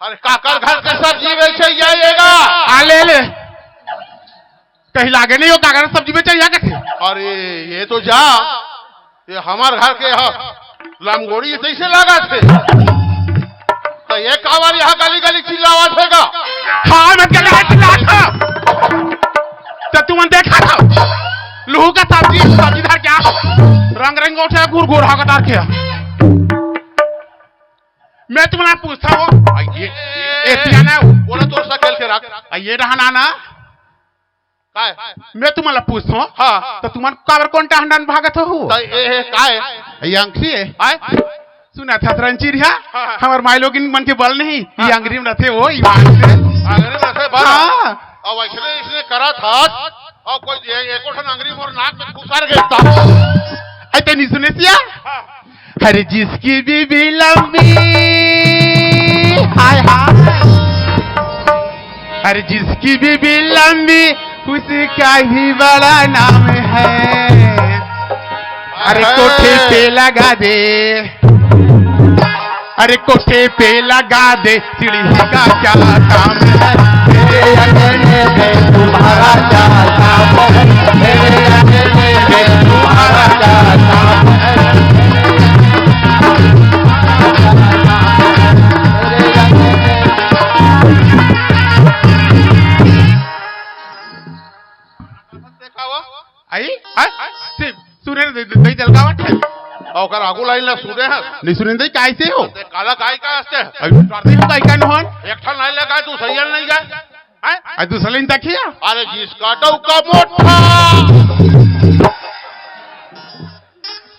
अरे काकर घर के सब्जी बेचे जाइएगा। ले ले कहीं लागे नहीं हो काकर सब्जी बेचे या कैसे? अरे ये तो जा ये हमार घर के लमगोड़ी जैसे लगा थे तो ये कावर यहाँ गली गली चिल्लावा थेगा। हाँ मैं गली चिल्ला तो तुम देखा था लूहू का सब्जीदार क्या रंग रंग उठे घूर घूर हाकदार क्या। मैं तुम्हारा पूछता हूँ बोला तो खेल के रख ये रहा नाना मैं तुम्हारा पूछता हूँ। हाँ तो तुम्हारे काबर कौन हंडान भागत हो ये अंखी है सुना था रंचीर है हमारे माई लोग मन के बल नहीं ये अंग्रेजी में रहते हो अब इसने करा था और कोई एक अंग्रेजी और नाक में घुसार गया ऐसे नहीं सुने सिया हर जिसकी बीबी लंबी हाय हाय हर जिसकी बीबी लंबी उसका ही बड़ा नाम है। अरे कोठे पे लगा दे अरे कोठे पे लगा दे सीढ़ी का क्या काम है। मेरे अंगने में तुम्हारा क्या काम है। मेरे अंगने में तुम्हारा क्या काम है। सुने दही जलगावट है और आगू लाइन ला सुने हैं नहीं सुने दही कैसे हो काला काय का हस्ते काय का नहन एक ठन लाइन लगा तू सही नहीं गए हैं दूसरा लाइन देखिए। अरे जिसका टौका मोटा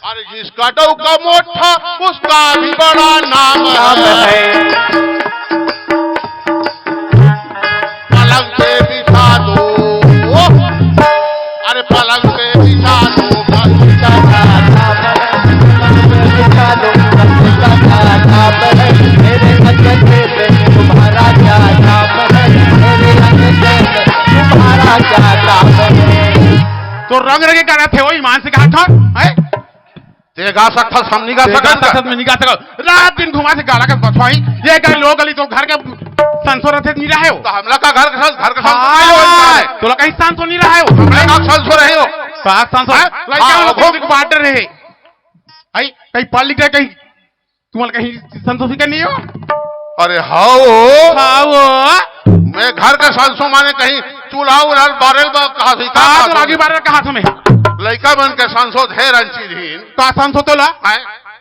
अरे जिसका टौका मोटा उसका भी बड़ा नाम है। पलंग पे बिठा दो अरे पलंग पे बिठा दो मेरे अंगने में तुम्हारा क्या नाम है। मेरे अंगने में तुम्हारा क्या नाम है। तो रंग रंगे का थे वो ईमान से कहा था ते गा सकता सामने गा सकता में नहीं गा सका रात दिन घुमा से गाला का बचवाई ये गली लोग गली तो घर के संसो रहते नहीं रहे हो तो हमला का घर के संसो तो कहीं संसो नहीं रहे हो हमला का संसो रहे हो साथ संसो लड़का बांट रहे आई कहीं पढ़ लिख रहे कहीं तुम्हारे कहीं संतोषी का नहीं हो। अरे हाँ हाँ मैं घर का संसो माने कहीं चूल्हा उड़ाल बारेल कहा थी आगे बारे कहा था मैं लड़का बन के सांसद है रंचीधीन का संसो तो ला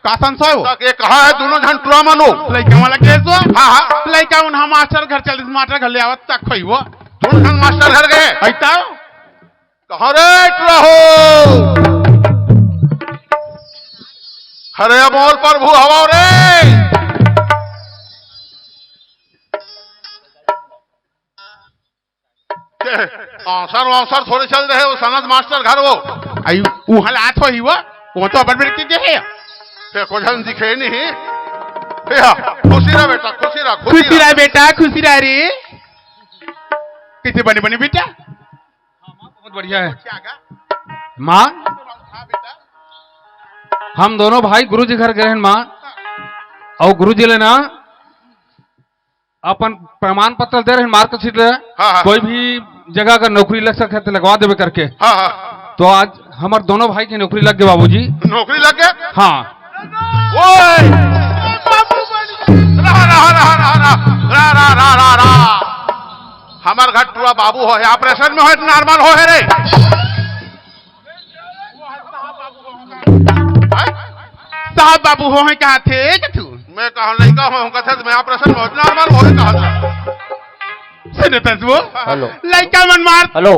का संसो है वो ये कहा है दोनों जन टुरा मनो लड़का वाला केस हो। हाँ लड़का उन हम मास्टर घर चल मास्टर घर ले आवत तक खोई वो दोनों जन मास्टर घर गए ऐसा कहा रे टुरा हो हरे अमोल प्रभु हवा रे अवसर थोड़े चल रहे हो सनद मास्टर घर वो आई वहां लात हो ही वो तो अपन बेटे के है फिर कुछ दिखे नहीं खुशी रहा बेटा खुशी रहा बेटा खुशी रहा रे कैसे बने बने बेटा बहुत बढ़िया है माँ हम दोनों भाई गुरुजी घर गए हैं माँ और गुरुजी लेना अपन प्रमाण पत्र दे रहे हैं मार्कशीट ले कोई भी जगह अगर नौकरी लग सके तो लगवा देवे करके। तो आज हमारे दोनों भाई की नौकरी लग गई बाबूजी। नौकरी लग गए हाँ हमार घर टूरा बाबू हो है ऑपरेशन में हो नॉर्मल हो है रे साहब बाबू हो कहा थे तू मैं कहा लड़का हूँ कथे मैं ऑपरेशन में नॉर्मल हो कहा सुनो तस्वो हेलो लड़का मन मार हेलो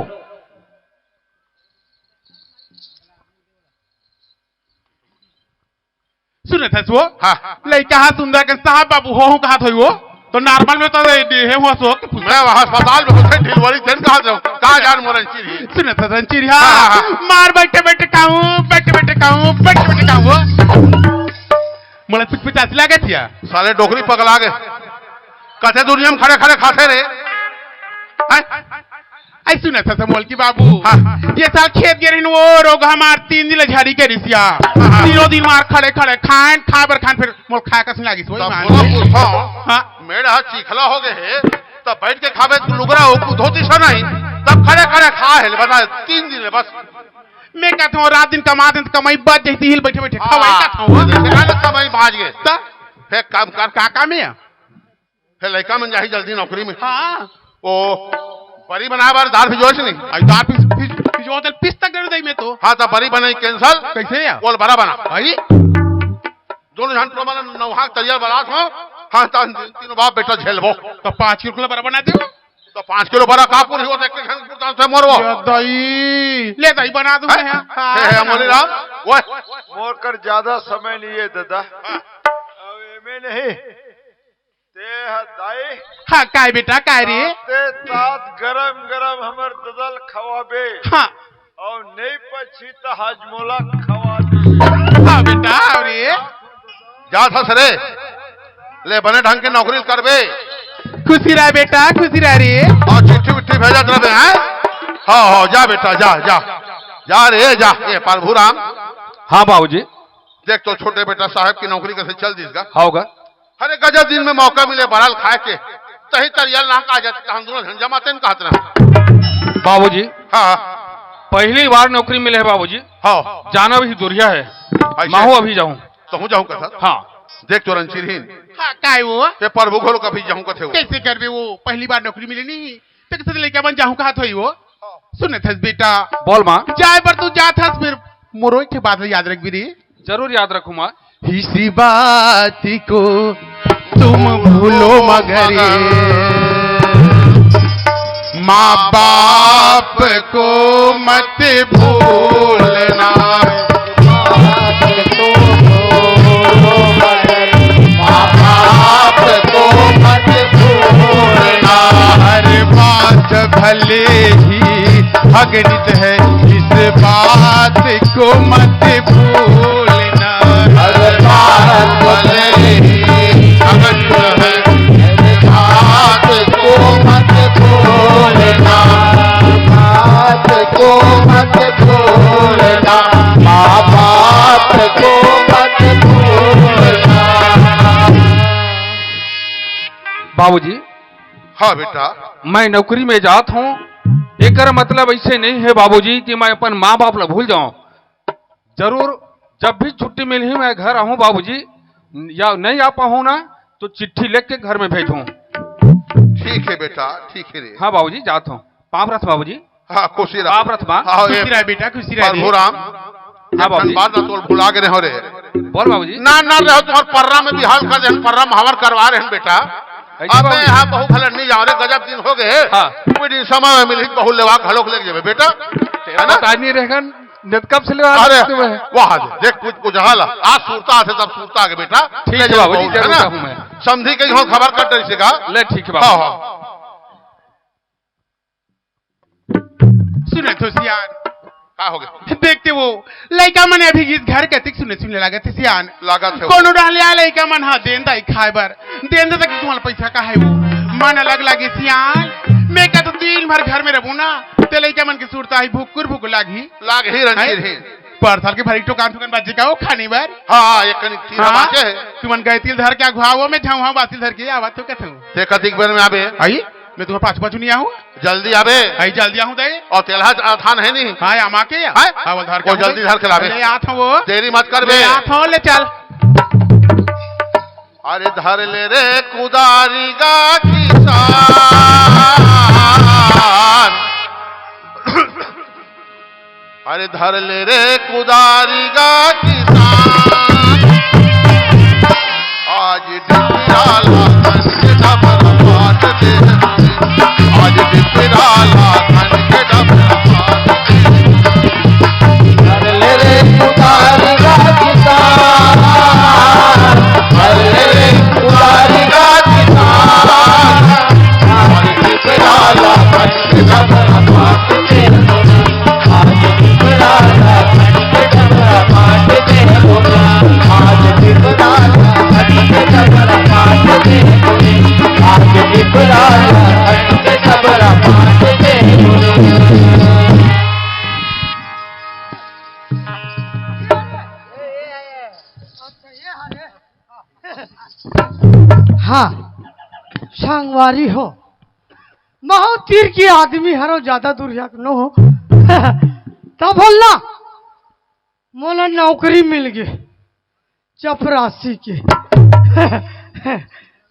सुनो तस्वो लड़का सुंदर के साहब बाबू हो कहा थे वो तो नॉर्मल में तो है हुआ सो मैं वहां अस्पताल में होते डिलीवरी जन कहा जाऊं कहां जान मोरंचीरी सुनो तंचीरी हां मार बैठे बैठे कहूं मला पिच पिचाच लागे थिया साले डोकरी पगला गए कथे दुनिया में खड़े खड़े खाते रे ऐसु न था मोल की बाबू ये साल खेत गिरिन वो रोग हमार 3 दिन झाड़ी के रिसिया तीनों दिन मार खड़े खड़े खान खा बर खान फिर मोल खा कस लागी सोई मान हां मेरा चिखला हो गए तो बैठ के खावे लुगरा हो धोती सा नहीं तब खड़े खड़े खा है बता 3 दिन बस मैं कहता हूं रात दिन कमा दिन कमाई बात जैसी हिल बैठे बैठे खवाई का था कमाई बाज गए फिर काम कर का काम है फिर लड़का मन जाही जल्दी नौकरी में हां ओ बरी बना बार दाल भिजोच नहीं आई दाल भिजो दल पिस तक कर दई में तो हां तो बरी बनाई कैंसल कैसे या बोल बड़ा बना भाई दोनों जन तो मन नौहा तैयार बारात हो हां तो तीनों बाप बेटा झेलबो तो 5 किलो बड़ा बना दो तो 5 किलो बड़ा कापुर हो एक जन कुतान से मोरबो दई ले दई बना दूं मैं है मोरी राम ओए मोर कर ज्यादा समय नहीं है दादा अब में नहीं ते दाई हां काय बेटा काय रे ते तात गरम गरम हमर ददल खवाबे हां और नहीं पछी त हजमोला खवा दे हां बेटा अरे जा था सरे ले बने ढंग के नौकरी करबे खुशी रह बेटा खुशी रह रे और चिट्ठी विट्ठी भेजा तरबे हैं हां हां जा बेटा जा जा जा रे जा ये प्रभु राम हाँ बाबूजी देख तो छोटे बेटा साहब की नौकरी कैसे चल दीसगा होगा अरे गजब दिन में मौका मिले बराल खाए के तही तरियल ना का जाते हम दोनों झंझा माते न कहत ना बाबूजी हां पहली बार नौकरी मिले है बाबूजी हां जाना भी दूरिया है माहू अभी जाऊं तो हूं जाऊं कथा हाँ देख तो रणचिरहीन हां काय वो ये प्रभु घोल कभी जाऊं कथे हो कैसे करबे वो पहली बार नौकरी मिली नहीं तो कैसे लेके बन जाऊं कहा थई वो सुने थस बेटा बोल माँ जाए पर तू जा थस फिर मोरोई के बात याद रख भी रे जरूर याद रखूं माँ इसी बात को तुम भूलो मगर माँ बाप को मत भूलना माँ बाप को मत भूलना हर बात भले ही अगणित है इस बात को मत भूलना हर बात भले ही अगणित है बात को मत भूलना बात को मत भूलना माँ बाप को मत भूलना बाबूजी हाँ बेटा मैं नौकरी में जात हूँ एक मतलब ऐसे नहीं है बाबूजी कि मैं अपन माँ बाप ला भूल जाऊं जरूर जब भी छुट्टी मिली मैं घर आऊं बाबूजी या नहीं आ पाऊं ना तो चिट्ठी लिख के घर में भेजूं ठीक है बेटा ठीक है रे हाँ बाबूजी जात हूँ पापरथ बाबूजी हाँ खुशी रहा पापरथ माँ हाँ खुशी रह बेटा खुशी रह प्रभु राम हाँ बाबूजी बात ना तोल भुला के रहो रे बोल बाबूजी ना ना रहो तुम्हार पर्रा में बिहार कर दे पर्रा महावर करवा रहे हैं बेटा ऐसे अब मैं बाबूजी? यहाँ बहु भले नहीं जाओ रे गजब दिन हो गए हाँ। कोई दिन समय में मिली बहु लेवा घलोक ले जावे बेटा तेरा बता नहीं रहेगा नेत कब से अरे ले वाह देख कुछ हाल आज सूरता आते तब सूरता आगे बेटा ठीक है बाबूजी जरूर कहूँ मैं समझी के यहाँ खबर कर दे का ले ठीक है हाँ बाबू हाँ सुने तो सियान का हो गया देखते वो लड़का मन अभी इस घर के तिक सुने सुने लगा थे सियान लागत है कोनो डाले आ लड़का मन हाँ देन दाई खाए बर देन दे तक तुम्हारा पैसा का है वो मन अलग लगे सियान मैं का तो दिन भर घर में रहूं ना ते लड़का मन की सूरता ही भूख लागी लाग ही रणजीत ही पर साल के भरी टोकान बाजी का वो खाने बर हाँ एक कनिक तीन बाजे है तुमन गए तिल धर क्या घुआवो में झाऊ हाँ बातिल धर के आवा तो कहते हूँ ते कतिक बेर में आबे आई मैं तुम्हारे पाँच पाँच नहीं आऊँ जल्दी आबे आई जल्दी आऊँ दे और तेलहा थान है नहीं हाँ आमा के या हाय? हाँ वो धर वो जल्दी धर के लावे। ले आता वो देरी मत कर बे ले आता ले चल अरे धर ले रे कुदारी गा किसान अरे धर ले रे कुदारी गा किसान आज डिपराला खन के डबरा पाट दे आज डिपराला खन के डबरा पाट हर ले रे उतारी का किसान हर ले रे उतारी का किसान आज पिपराला खन के डबरा पाट दे आज पिपराला खन के डबरा पाट दे आज पिपराला खन के डबरा पाट दे आज पिपराला खन के डबरा पाट दे संगवारी हो, महो तीर की आदमी हरो, ज्यादा दूर जाक न हो। तब बोलना मोला नौकरी मिल गई चपरासी के।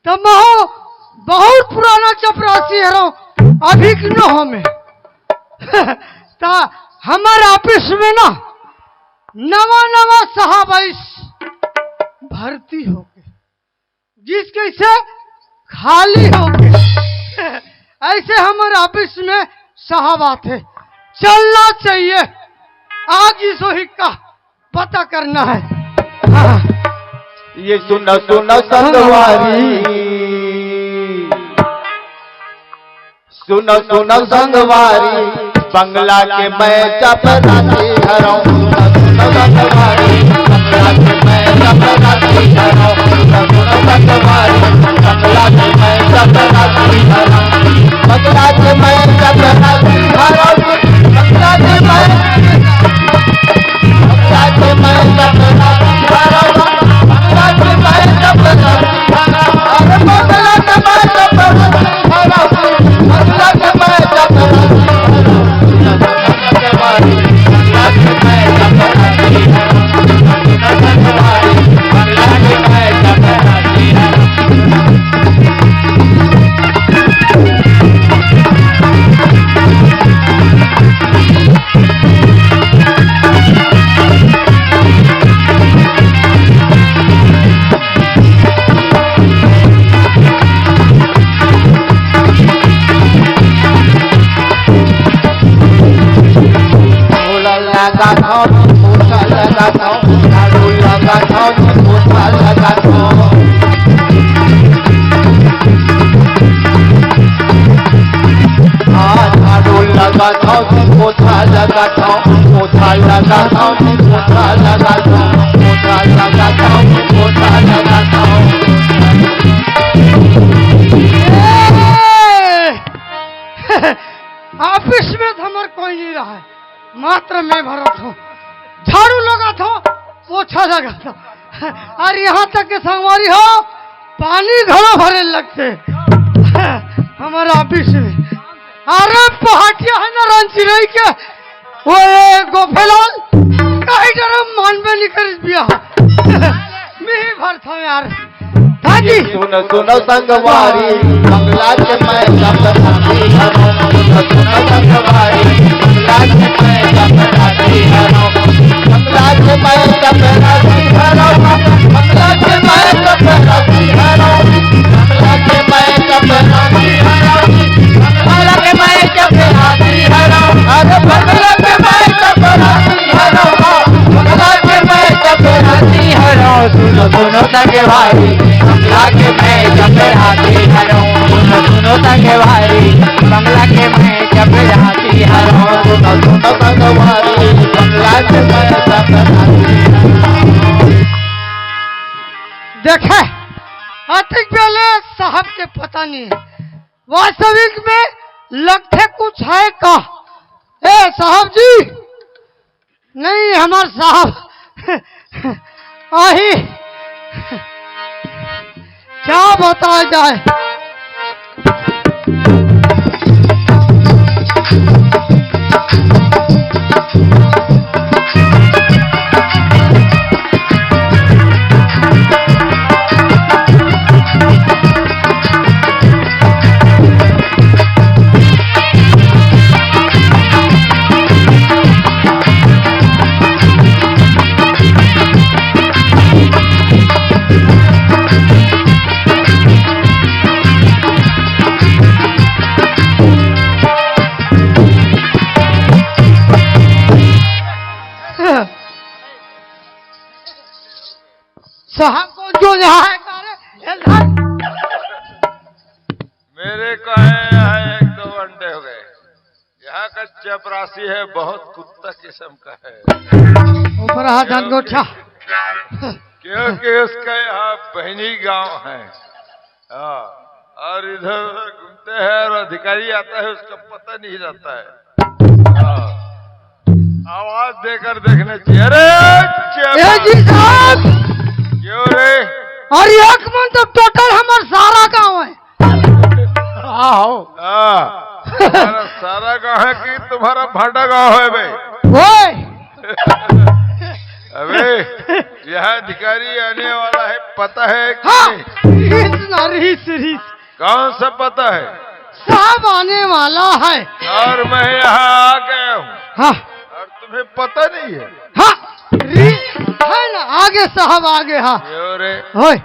तब महो बहुत पुराना चपरासी हरो, अभी की न हो में। ता हमारे ऑफिस में ना नवा नवा साहब भर्ती हो गए, जिसके से खाली हो गए। ऐसे हमारे ऑफिस में साहब आते, चलना चाहिए, आगे सोही का पता करना है। हाँ। ये सुनो सुनो संगवारी, सुनो सुनो संगवारी, बंगला के मैं चपरासी हराऊं। सुनो संगवारी, बंगला के मैं चपरासी हराऊं। सुनो संगवारी, बंगला के मैं चपरासी हराऊं। बंगला के मैं चपरासी हराऊं। बंगला के मैं ऑफिस में हमार कोई नहीं रहा है, मात्र मैं भरत हूँ। झाड़ू लगा था, पोछा लगा था, और यहाँ तक के संगवारी हो पानी घड़ो भरे लगते हमारे ऑफिस में। अरे पहाटिया है ना रंचिरई के, वो गोफेलाल कहीं डरम मान में निकल बिया मैं भर था यार। हाजी सुनो सुनो संगवारी, बंगला के मैं चपरासी हराऊं। सुनो संगवारी, बंगला के मैं चपरासी हराऊं। बंगला के मैं चपरासी हराऊं। बंगला के मैं चपरासी हराऊं। बंगला के मैं चपरासी हराऊं। बंगला के मैं चपरासी हराऊं। अरे बंगला के मैं चपरासी हराऊं। बंगला के मैं चपरासी हराऊं। सुनो सुनो संगवारी, बंगला के मैं चपरासी हराऊं। सुनो सुनो संगवारी, बंगला के मैं चपरासी हराऊं। सुनो सुनो संगवारी, बंगला के मैं चपरासी हराऊं। देखे अतिक पहले साहब के पता नहीं है, वास्तविक में लगते कुछ है का। ए साहब जी, नहीं हमार साहब आही क्या बताया जाए। साहब को जो यहाँ है मेरे को है 1-2 घंटे हो गए। यहाँ का चपरासी है, बहुत कुत्ता किस्म का है। ऊपर हाथ अंगूठा, क्योंकि उसका यहाँ बहनी गांव है। हाँ, और इधर उधर घूमते हैं और अधिकारी आता है, उसका पता नहीं रहता है। हाँ, आवाज देकर देखना चाहिए। अरे जी साहब, क्यों रे? और एक मन तो टोटल हमारा सारा गांव है। आओ तुम्हारा सारा गाँव है कि तुम्हारा भाटा गाँव है भाई? ओए अबे यहाँ अधिकारी आने वाला है, पता है कि हाँ नहीं? रीस कौन सा पता है? साहब आने वाला है। और मैं यहाँ आ गया हूँ हाँ और तुम्हें पता नहीं है? हाँ है ना, आगे साहब आगे। हाँ क्यों रे? ओए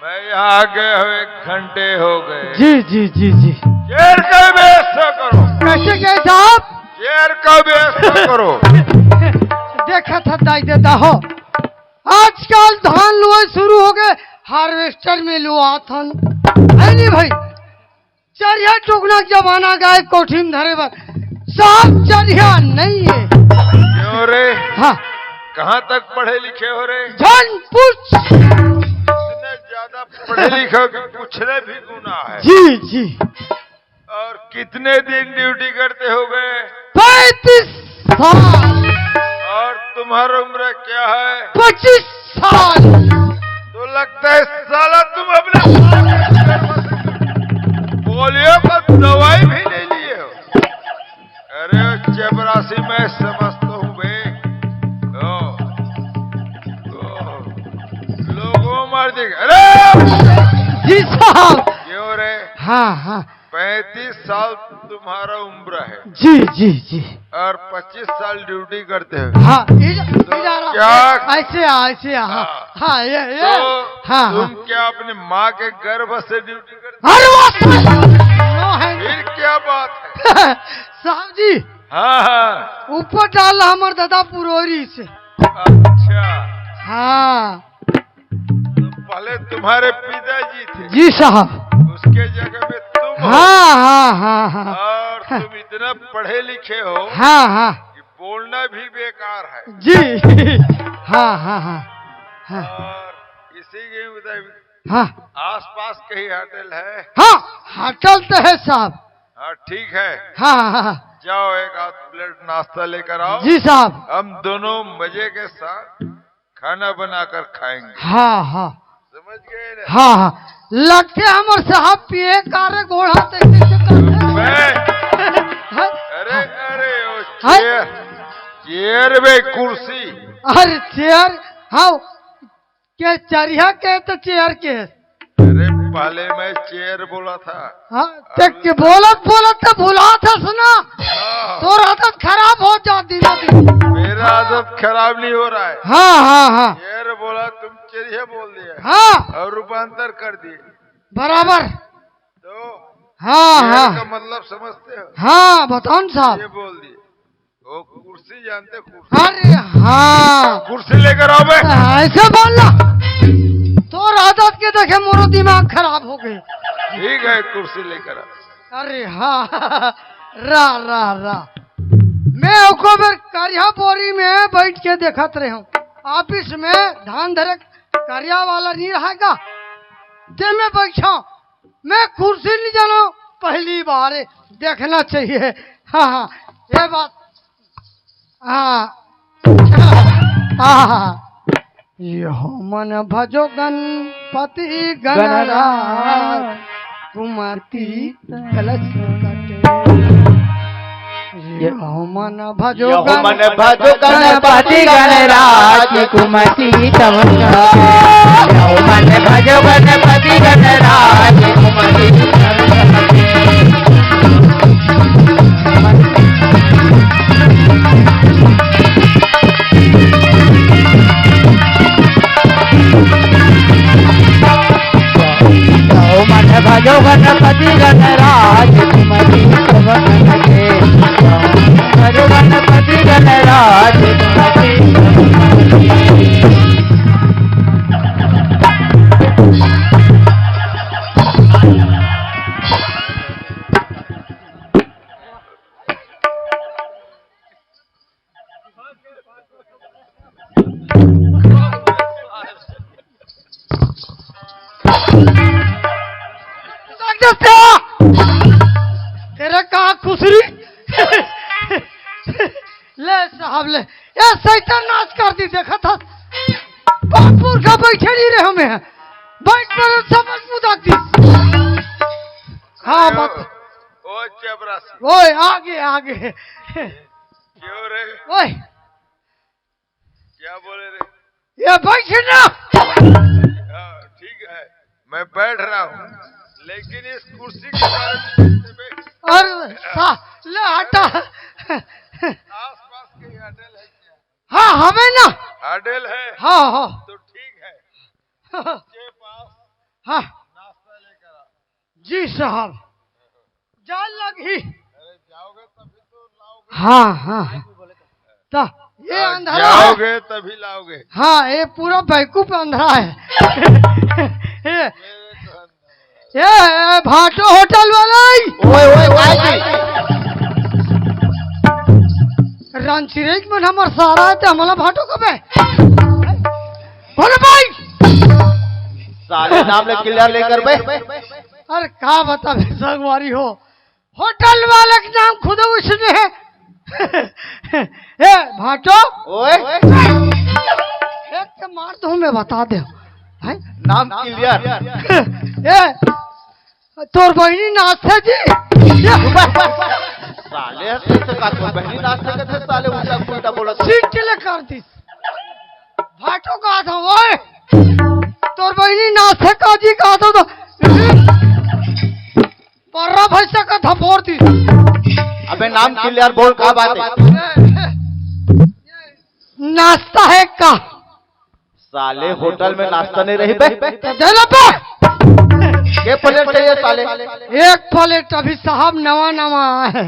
मैं यहाँ आ गया हूँ, 1 घंटे हो गए। जी जी जी जी। चेयर का व्यवस्था करो। कैसे गए साहब? चेयर का व्यवस्था करो। देखा था दाई देता हो, आजकल धान लुआई शुरू हो गए, हार्वेस्टर में लुआ था है नहीं भाई। चरिया टुकना जमाना गए कोठी में धरे पर साहब चरिया नहीं है। क्यों रे? हाँ कहाँ तक पढ़े लिखे हो रे? जान पूछ। इतने ज्यादा पढ़े लिखे हो कि पूछने भी गुनाह है। जी जी। और कितने दिन ड्यूटी करते हो गए? 35 साल। और तुम्हारा उम्र क्या है? 25 साल। तो लगता है साला तुम अपने पोलियो का दवाई भी नहीं लिए हो। अरे चपरासी मैं समझता हूँ बे। लोगों मार देगा। अरे जी साहब। क्यों रे? हाँ हाँ 35 साल तुम्हारा उम्र है जी जी जी। और 25 साल ड्यूटी करते हो। हाँ क्या? ऐसे हाँ हाँ ये तो हाँ तुम हाँ। क्या अपने माँ के गर्भ से ड्यूटी करते अरे वाह है फिर क्या बात है? साहब जी। हाँ हाँ ऊपर डाला हमारे दादा पुरोरी से। अच्छा, हाँ तो पहले तुम्हारे पिताजी थे, जी साहब। उसके जगह में तुम हो। हाँ हाँ हाँ हाँ और तुम इतना पढ़े लिखे हो हाँ हाँ कि बोलना भी बेकार है। जी। हाँ हाँ हाँ हाँ और इसी के मुताबिक हाँ आसपास कहीं होटल है? हाँ होटल तो है साहब। हाँ ठीक है, हाँ हाँ हाँ जाओ 1 आध प्लेट नाश्ता लेकर आओ। जी साहब। हम दोनों मजे के साथ खाना बनाकर खाएंगे। हाँ हाँ समझ गए ना? हाँ हाँ लगते हमारे साहब पिए कार घोड़ा से अरे अरे ओ चेयर, चेयर में कुर्सी। अरे चेयर। हाँ के चरिया के तो चेयर के। अरे पहले मैं चेयर बोला था। हाँ देख के बोलत तो भुला था सुना। हाँ, तो आदत खराब हो जाती दिन। मेरा आदत खराब नहीं हो रहा है। हाँ हाँ हाँ चेयर बोला, तुम चेरिया बोल दिया हाँ और रूपांतर कर दिए। बराबर। तो हाँ चेयर हाँ का मतलब समझते हो? हाँ बताओ न ये साहब। बोल दिए। वो कुर्सी जानते? कुर्सी, अरे हाँ कुर्सी लेकर आओ बे। ऐसे बोलना तो आदत के देखे मोरो दिमाग खराब हो गए। ठीक है, कुर्सी लेकर आओ। अरे हाँ रा रा रा मैं ओको बेर करिया बोरी में बैठ के देखत रहे हूँ। ऑफिस में धान धरे करिया वाला नहीं रहेगा ते में बैठा। मैं कुर्सी नहीं जानो पहली बार देखना चाहिए। हाँ हाँ ये बात। हाँ हाँ यो मन भजो गणपति गणराज कुमति कलश कटे। यो मन भजो गणपति गणराज कुमति तव मन भजो गणपति गणराज कुमति मन भजो गणपति गणराज कुमति तव भजो गणपति गणराज तेरा कहा खुसरी। ले साहब ले ये शैतान नाच कर दी। देखा था बापुर का बैठे नहीं रहे हमें बैठ कर समझ मुदाती। हाँ बत ओ चपरासी ओए आगे आगे क्यों रे ओए क्या बोले रे ये बैठ ना हाँ, ठीक है मैं बैठ रहा हूँ लेकिन इस कुर्सी के बारे में और ले हटा आस-पास के अडेल है क्या हाँ हमें ना अडेल है हाँ हाँ तो ठीक है के पास हाँ नाश्ता लेकर आ जी साहब जान लगी अरे जाओगे तभी तो लाओगे हाँ हाँ तो ये अंधेरा है जाओगे तभी लाओगे हाँ ये पूरा बैकूफ अंधेरा है ये भाटो होटल वाले ओए ओए काय की रंचिरेज में हमार सारा है तो हमारा भाटो कब है बोलो भाई साले नाम ले क्लियर लेकर बे अरे क्या बता संगवारी हो होटल वाले का नाम खुद उसने है ए भाटो ओए एक के मार दो मैं बता दे हैं? नाम क्लियर ए तोर बहनी नाश्ता जी साले ऐसे का तो बहनी नाश्ते के थे साले उल्टा उल्टा बोला सीट ले कर दी भाटो कहा था ओए तोर बहनी नाश्ते का जी कहा था तो पर्रा भैसा का था फोड़ दी अबे नाम क्लियर बोल का बात है नाश्ता है का साले होटल में नाश्ता नहीं रही बे देना पे के प्लेट चाहिए साले एक प्लेट अभी साहब नवा नवा है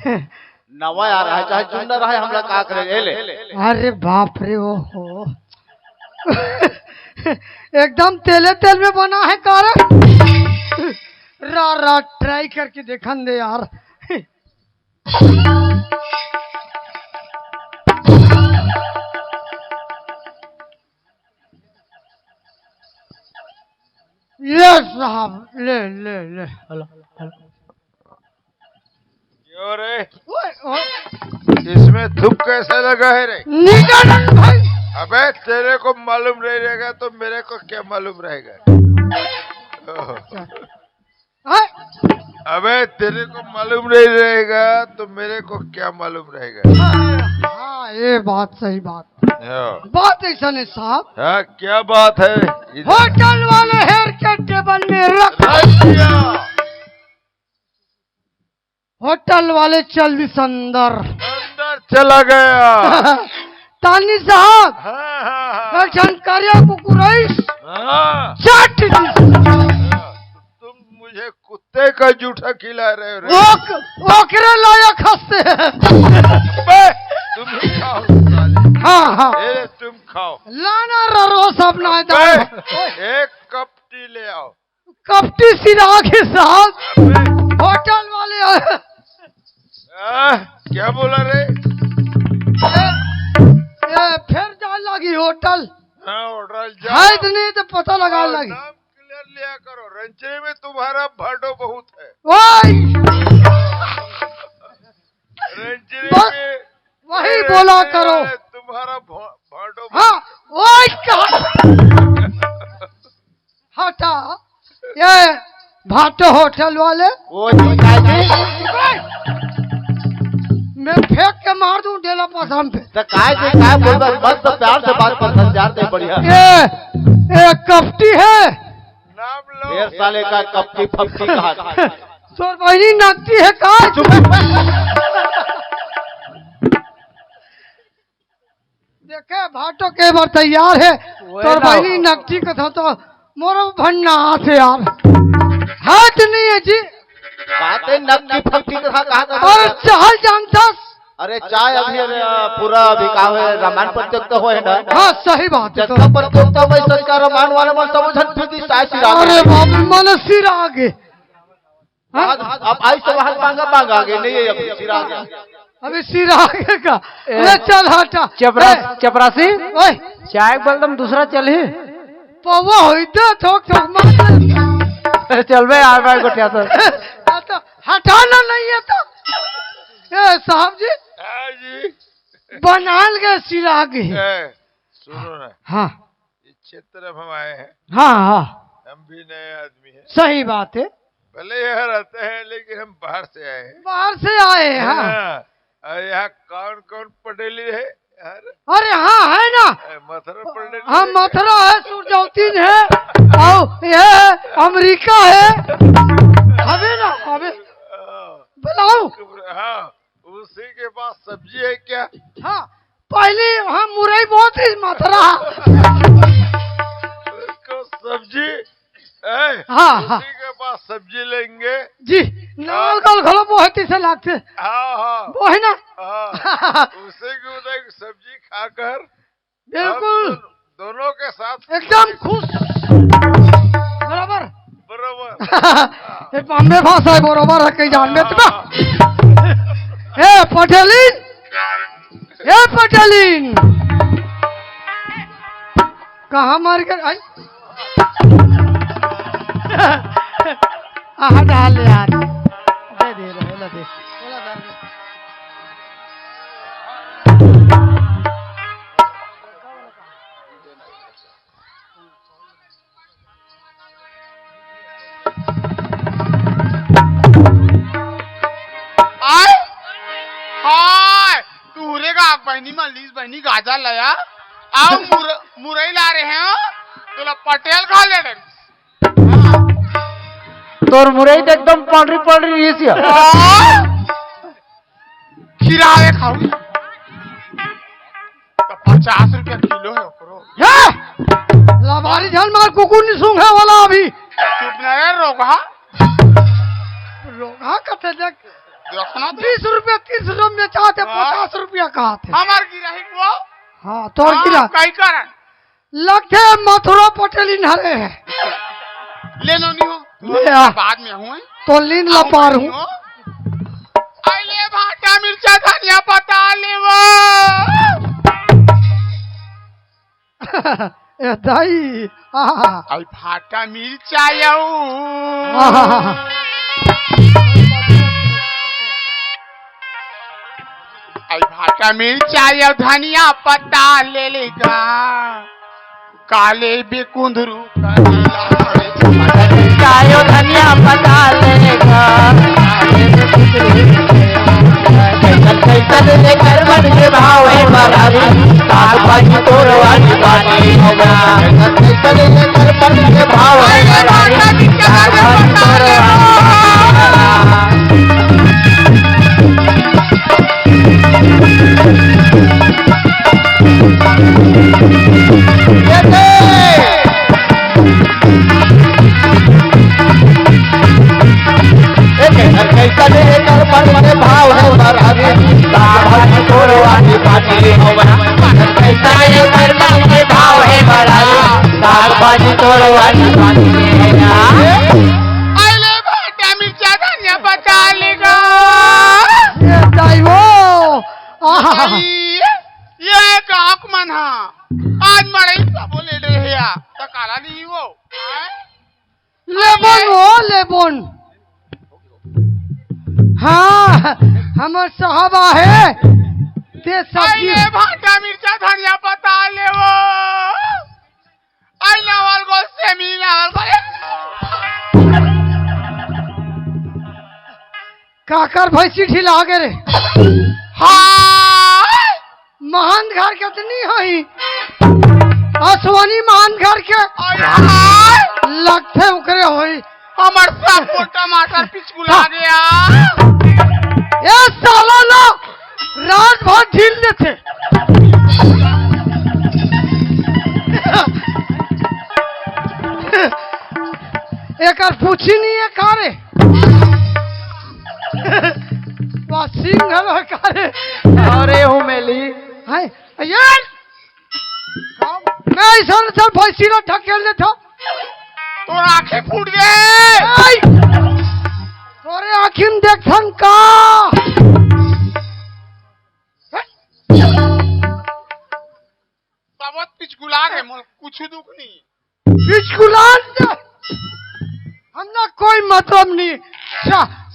नवा आ रहा है चाहे चुनना रहा है हम लोग का करेंगे ले अरे बाप रे ओ हो एकदम तेले तेल में बना है कार रा ट्राई करके देखन दे यार ये साहब ले ले ले हेलो क्यों रे ओए ओए इसमें धूप कैसे लगा है रे निगन भाई अबे तेरे को मालूम नहीं रहेगा तो मेरे को क्या मालूम रहेगा हाय अबे तेरे को मालूम नहीं रहेगा तो मेरे को क्या मालूम रहेगा हाँ ये बात सही बात हाँ बात ऐसा नहीं साहब हाँ, क्या बात है इधर होटल वाले हेयर के टेबल में रख दिया। होटल वाले चल दी अंदर अंदर चला गया तानी साहब हाँ हाँ जानकारिया कुकुरैस हाँ चट दी तुम मुझे कुत्ते का जूठा खिला रहे हो रे ओकरे लायक हंसते बे, तुम ही खाओ साले। हाँ हाँ ए, तुम खाओ लाना ररो सब ना बे, एक कप टी ले आओ कपटी सिरा के साथ होटल वाले क्या बोला रे फिर जान लगी होटल हाँ ऑर्डर है तो नहीं तो पता लगा लगी नाम क्लियर लिया करो रंचरे में तुम्हारा भाटो बहुत है वही रंचरे बस में वही बोला करो तुम्हारा भाटो हाँ वही हटा ये भाटो होटल वाले ओ जी काय की मैं फेंक के मार दूं डेला पसम पे तो काय बोल बस बस तो प्यार से बात कर यार दे बढ़िया ये कपटी है नाम लो ढेर साले का कपटी फपटी कहा तोर बहनी नकती है का देखे भाटो के बार तैयार है तोर बहनी नकती का था तो मोरो भन्ना हाथ है यार हाथ नहीं है जी बातें नकटी फपटी कहा और चाल जानता अरे चाय अभी पूरा बिकाव है रामायण प्रतियोगिता हुए है ना हाँ सही बात है जगह प्रतियोगिता में सरकार रामायण वाला मन समझन फिर चाय सिरा अरे बाप रे मन सिर आगे अब आई तो वहां मांगा आगे नहीं है अभी सिरा गया अभी सिर आगे का ले चल हटा चपरासी ओए चाय बलदम दूसरा चल ही पवा होइते ठोक ठोक मार चल बे यार भाई गोटिया तो तो हटाना नहीं है तो ए साहब जी हाँ जी बनाल गए सिर आगे सुनो ना हाँ इस क्षेत्र में हम आए हैं हाँ हाँ हम भी नए आदमी हैं सही बात है पहले यहाँ रहते हैं लेकिन हम बाहर से आए हैं। बाहर से आए हैं हाँ। हाँ, और यहाँ कौन कौन पटेली है यार? अरे हाँ है ना, मथुरा पटेली। हाँ मथुरा है, सुरजौतीन है और ये अमेरिका है, हमें ना हमें बुलाओ। हाँ, उसी के पास सब्जी है क्या? हाँ पहले वहाँ मुरई बहुत ही मथुरा। उसको सब्जी है? हाँ हाँ उसी के पास सब्जी लेंगे जी, नाल गल घलो बहुत ही से लागते। हाँ हाँ वो है ना हाँ, उसी की उधर सब्जी खाकर बिल्कुल हम दोनों के साथ एकदम खुश बराबर बराबर। ये बॉम्बे भाषा है बराबर है कहीं जान में तो ए पटेलिन, ए पटेलिन कहाँ मार कर आई आहा डाल यार दे रहे बोला दे बोला डाल दे। आय हाय तूरे का बहनी मल्लीस बहनी गाजा लाया आओ मुरई ला रहे हैं तुला पटेल खा ले रे। तोर मुरई तो एकदम पाउडरी पाउडरी इसिया खीरा है खाऊ तो 50 रुपया किलो है ओकरो। लाभारी झल मार कुकुर नहीं सूंघे वाला अभी चुप न रे रोगा रोगा कते देख देखना 20 रुपया 30 रुपया में चाहते 50 रुपया कहते। हमार गिराही को हाँ तोर गिरा कई कारण लगते मथुरा पटेली नहरे है ले लो नहीं हो ले आ। बाद में हूँ तो लीन ला पार हूँ ले भाटा मिर्चा धनिया पता ले वो ए दाई आई भाटा मिर्चा यऊ आई भाटा मिर्चा यऊ धनिया पत्ता ले लेगा काले बेकुंदरू चायो धनिया पता लेगा कैसन लेकर मन के भाव है बरारी साग भाजी तोड़वानी बानी होगा कैसन लेकर मन के भाव है बरारी साग भाजी कैसा लेकर मन के भाव है बरारी साग भाजी तोड़वानी बानी होगा कैसा लेकर मन के भाव है बरारी साग भाजी तोड़वानी बानी आइले भाटा मिर्चा धनिया पत्ता लेगा ये दाई वो ये काक मन हा आज मरे बोले रहे या तो काला नहीं वो लेबन हो लेबन हाँ हमर साहबा है ते सब्जी आइले भाटा मिर्चा धनिया पत्ता ले वो आई नावल को सेमी नावल को काकर भैंसी ठिला गे रे हाँ महान घर कितनी है असवानी महान घर के लगते उकरे होई हमार सब को टमाटर पिचकुला गया ये साला ना रात भर ढील देते एक पूछी नहीं है कारे सिंह है कारे अरे हूँ मेली हाय यार मैं ऐसा चल भैंसी ना ढकेल दे था तो आंखें फूट गए तोरे आखिन देखन का सबत पिचकुला गए मोल कुछ दुख नहीं पिचकुलान हम ना कोई मतलब नहीं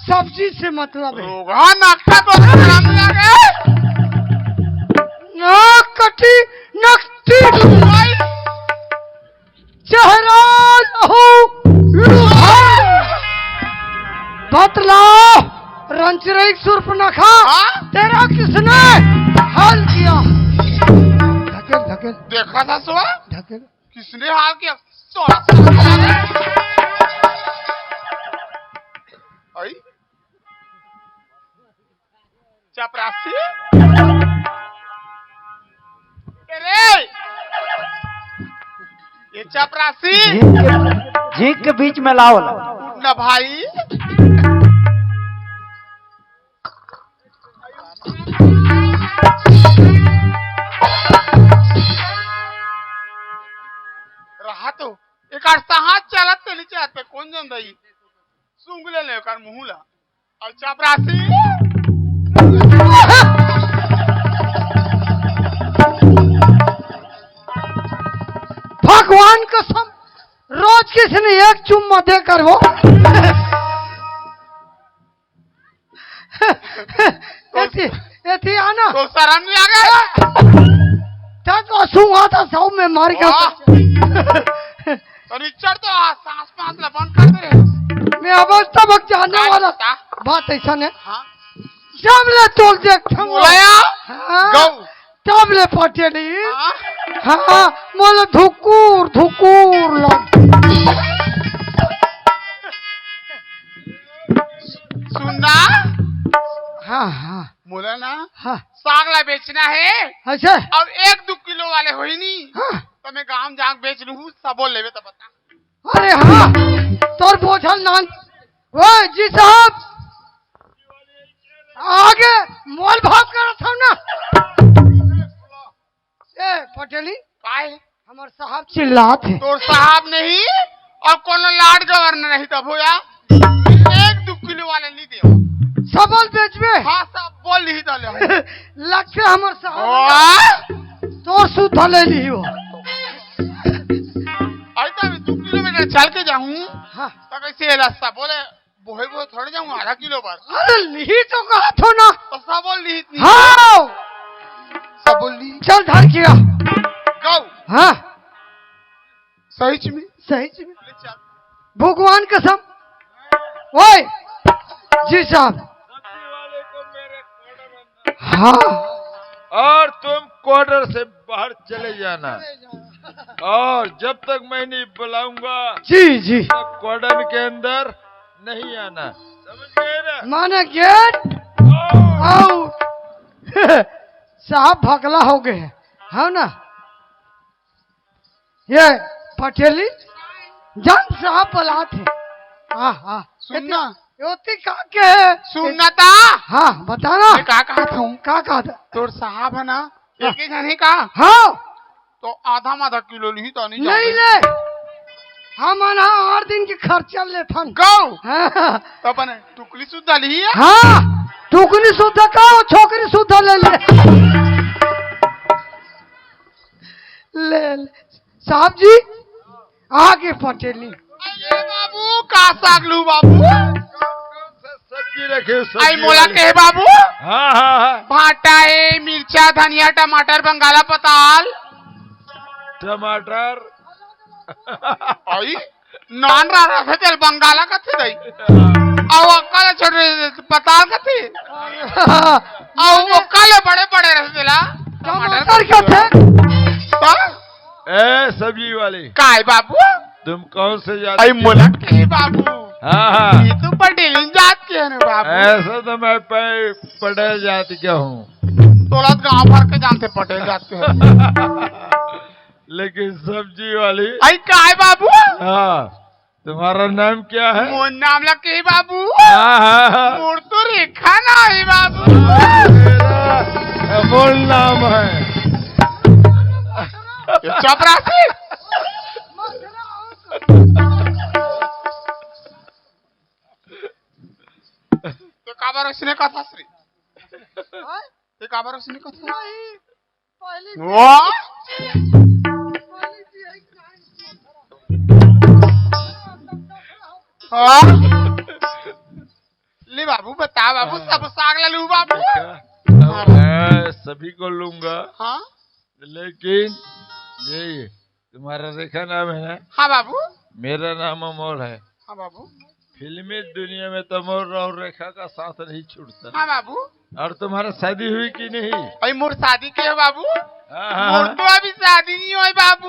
सब्जी से मतलब है रोगा नाकता तो हम लगे नाक कटी नकटी चेहरा लहू भाई सूर्पनखा हाँ? तेरा किसने हाल किया? धकेल धकेल देखा था सुआ धकेल। किसने हाल किया? सोना आई चपरासी अरे ये चपरासी झीक के बीच में लाओ ना भाई रहा तो एक हाथ चलत तेली चाहत पे कौन जन दई सुंगले ले कर मुहला और चपरासी भगवान कसम रोज किसने एक चुम्मा देकर वो ऐसी आना तो शर्म नहीं आ गया तो सूंघा था सौ में मार गया तो निचर तो सांस पांस ला बंद कर दे रे मैं अवस्था तक जाने वाला बता? बात ऐसा नहीं हाँ जब ले तोल देख बोलाया गौ तब ले पटेली हाँ हाँ मोल धुकुर धुकुर लग सुनना हाँ हाँ बोला ना हाँ साग ला बेचना है अच्छा अब 1-2 किलो वाले होई नहीं हाँ तो मैं गांव जाग बेच लूँ सब बोल लेवे तो बता अरे हाँ तोर बोझल नान वो जी साहब आगे मोल भाव कर था ना ए पटेली काय हमार साहब चिल्लात है तोर साहब नहीं और कोनो लाड गवर्नर नहीं तब होया 1-2 किलो वाले नहीं दे सबल बेचबे हाँ सब बोल ली डाले लक्ष्य हमार साहब तो सुध ले ली हो ऐसा मैं 2 किलोमीटर चल के जाऊँ हाँ तो कैसे रास्ता बोले बोहे वो थोड़े जाऊँ आधा किलो पर अरे ली तो कहा थो ना तो सब बोल ली इतनी हाँ सब बोल ली चल धर किया गौ हाँ सही में सही में भगवान कसम ओए जी साहब हाँ और तुम क्वार्टर से बाहर चले जाना और जब तक मैं नहीं बुलाऊंगा जी जी तब क्वार्टर के अंदर नहीं आना समझ गए ना माने गेट आउट साहब भगला हो गए हैं हाँ ना ये पटेली जन साहब बुलाते हाँ हाँ सुनना योती कहा के है सुनना था हाँ बताना मैं क्या कहा था क्या कहा था तोर साहब है ना एक ही जन ही का हाँ तो आधा किलो ली तो नहीं नहीं ले हम आना 8 दिन की खर्चा ले थन गौ हाँ तो अपने टुकली सुद्धा ली है हाँ टुकनी सुद्धा का छोकरी सुद्धा ले ले साहब जी आगे पटेली अरे बाबू का साग लू बाबू सब्जी रखे आई मोला के बाबू हाँ हाँ हाँ भाटा है मिर्चा धनिया टमाटर बंगाला पताल टमाटर आई नान रहा था चल बंगाला का थे दई आओ अक्कल छोड़ पताल का थे आओ अक्कल बड़े बड़े रहे दिला टमाटर क्या थे ए सब्जी वाली काय बाबू तुम कौन से जाति आई के? मोला के बाबू हाँ हाँ ये तो पटेल जात के है ना बाबू ऐसा तो मैं पटेल जाति का हूँ तोलत गांव भर के जानते पटेल जात के हैं। लेकिन सब्जी वाली आई काय बाबू हाँ तुम्हारा नाम क्या है मोर नाम लगे बाबू हाँ हाँ हाँ मोर तो रेखा ना है बाबू मेरा अमोल नाम है ये चपरासी तो काबर उसने कथा श्री ते काबर उसने कथा वाह हाँ ले बाबू बता बाबू सब साग ले लू बाबू अब मैं सभी को लूंगा हाँ लेकिन ये तुम्हारा रेखा नाम है ना हाँ बाबू मेरा नाम अमोल है हाँ बाबू फिल्मी दुनिया में तो मोर और रेखा का साथ नहीं छूटता। हाँ बाबू। और तुम्हारा शादी हुई कि नहीं? अरे मोर शादी के है बाबू। हाँ, मोर तो अभी शादी नहीं हुई बाबू।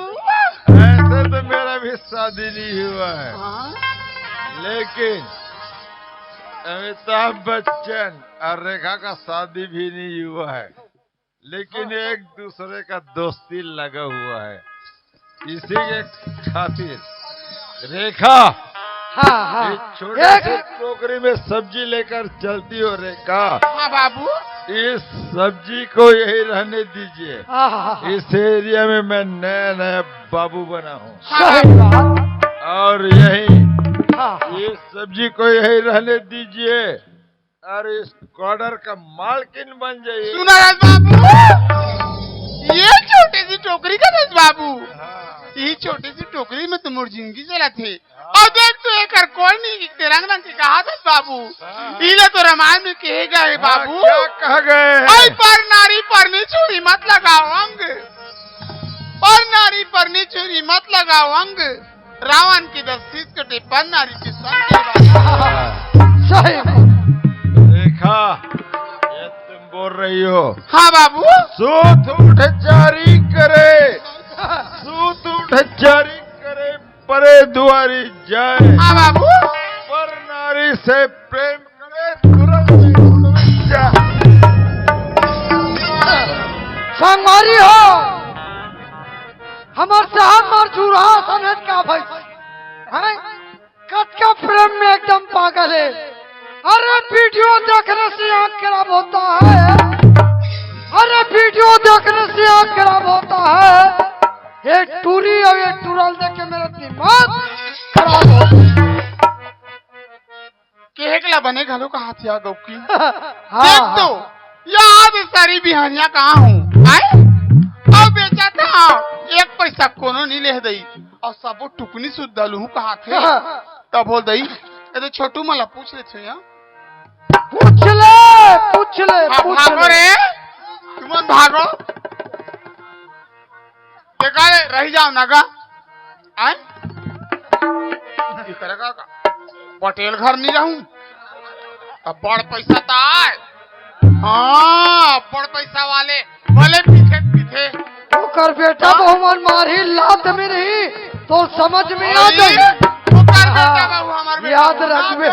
ऐसे तो मेरा भी शादी नहीं हुआ है, लेकिन अमिताभ बच्चन और रेखा का शादी भी नहीं हुआ है, लेकिन एक दूसरे का दोस्ती लगा हुआ है। इसी के खातिर रेखा हाँ इस छोटे से टोकरी में सब्जी लेकर चलती हो रेखा। हाँ बाबू। इस सब्जी को यही रहने दीजिए। हाँ इस एरिया में मैं नया नया बाबू बना हूँ, सही बात। और यही हाँ इस सब्जी को यही रहने दीजिए और इस क्वार्टर का मालकिन बन जाइए। सुना रस बाबू, ये छोटी सी टोकरी का रस बाबू, ये छोटी सी टोकरी में तो मोर जिंदगी चला थे। और देख तो एक कोई नहीं रंग रंग के कहा था बाबू, इले तो रामायण में कहे गए बाबू। क्या कह गए? आई पर नारी परनी छुरी मत लगाओ अंग, पर नारी परनी छुरी मत लगाओ अंग, रावण की 10 शीश कटे पर नारी के संग। सही रेखा, ये तुम बोल रही हो? हाँ बाबू। सूत उठ जारी करे, सूत उठ जारी करे, परे दुआरी जाए। हाँ बाबू। पर नारी से प्रेम करे, तुरंत ही उठ जाए। संगवारी हो हमार साहब मार चूरा समझ का भाई है, कट का प्रेम में एकदम पागल है। अरे वीडियो देखने से आँख खराब होता है, अरे वीडियो देखने से आँख खराब होता है। ये टूरी और ये टूरल देख के मेरा दिमाग खराब हो गया। केहकला बने घलो का हाथिया गौकी। हाँ, देख तो याद सारी बिहानिया कहाँ हूँ आए और बेचा था, एक पैसा कोनो नहीं ले दई और सबो टुकनी सुध दलू कहा थे तब बोल दई। ये तो छोटू मला पूछ ले थे यहाँ, पूछ ले पूछ ले पूछ भागो ले। रे तुम भागो, देखा रे रह जाओ नगा आए करेगा का पटेल घर नहीं रहूं, अब बड़ पैसा तो आए। हाँ बड़ पैसा वाले भले पीछे पीछे ओकर बेटा बहुमन मारी लात में नहीं तो समझ में आ जाए। ओकर बेटा बाबू हमार बेटा याद रखबे।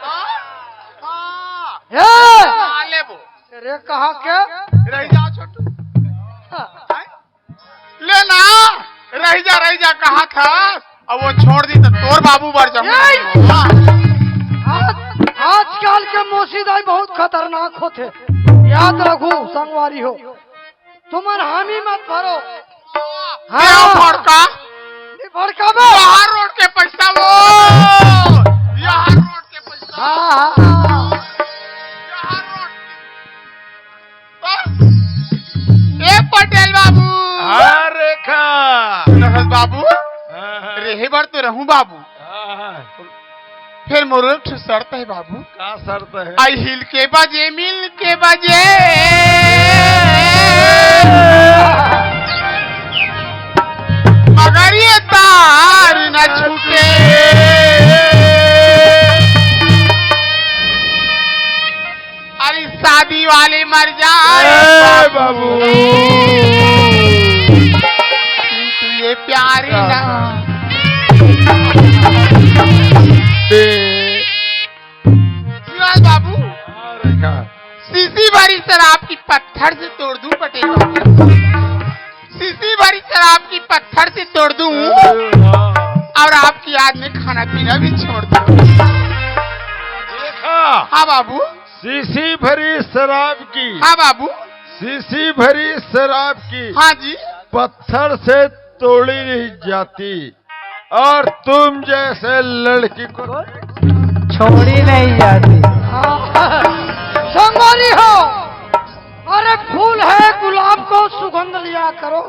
हाँ ए ले वो रे कहा के रह जाओ छोटू आए? ले ना रह जा कहा था, अब वो छोड़ दी तो तोर बाबू बढ़ जाऊंगा। आजकल के मोसीदाई बहुत खतरनाक होते, याद रखो संगवारी हो, तुम्हार हामी मत भरो। हाँ भड़का भड़का यहाँ रोड के पैसा वो, यहाँ रोड के पैसा यहाँ रोड के। ए पटेल बाबू। हाँ रेखा। नहस बाबू रेहे बार तो रहूं बाबू, फिर मोर एक शर्त है बाबू। क्या शर्त है? आई हिल के बजे मिल के बजे, मगर ये तार न छूटे, अरे शादी वाले मर जाए बाबू, किंतु ये प्यार न बाबू। रेखा, सीसी भरी शराब की पत्थर से तोड़ दूं पटेल बाबू, सीसी भरी शराब की पत्थर से तोड़ दूं और आपकी याद में खाना पीना भी छोड़ दूं। रेखा, हाँ बाबू। शीशी भरी शराब की, हाँ बाबू। शीशी भरी शराब की हाँ जी। पत्थर से तोड़ी नहीं जाती, और तुम जैसे लड़की को छोड़ी नहीं जाती। संगवारी हो, अरे फूल है गुलाब को सुगंध लिया करो,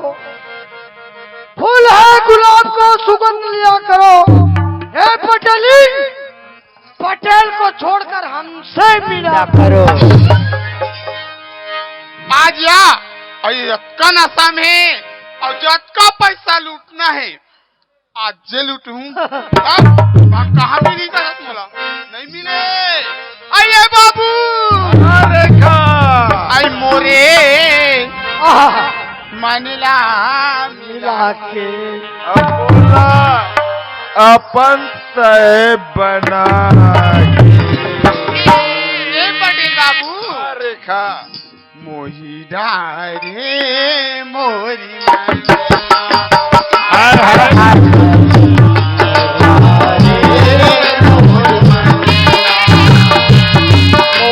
फूल है गुलाब को सुगंध लिया करो। ए पटेली, पटेल को छोड़कर हमसे मिला करो। आज या और का नशा में और जत का पैसा लूटना है, आज जेल उठूं कहाँ मिली गलत बोला नहीं मिले आइए बाबू रेखा आई मोरे आहा, मनीला मिला के अब बोला अपन तय बना ए पटेल बाबू रेखा मोही रे मोरी मनीला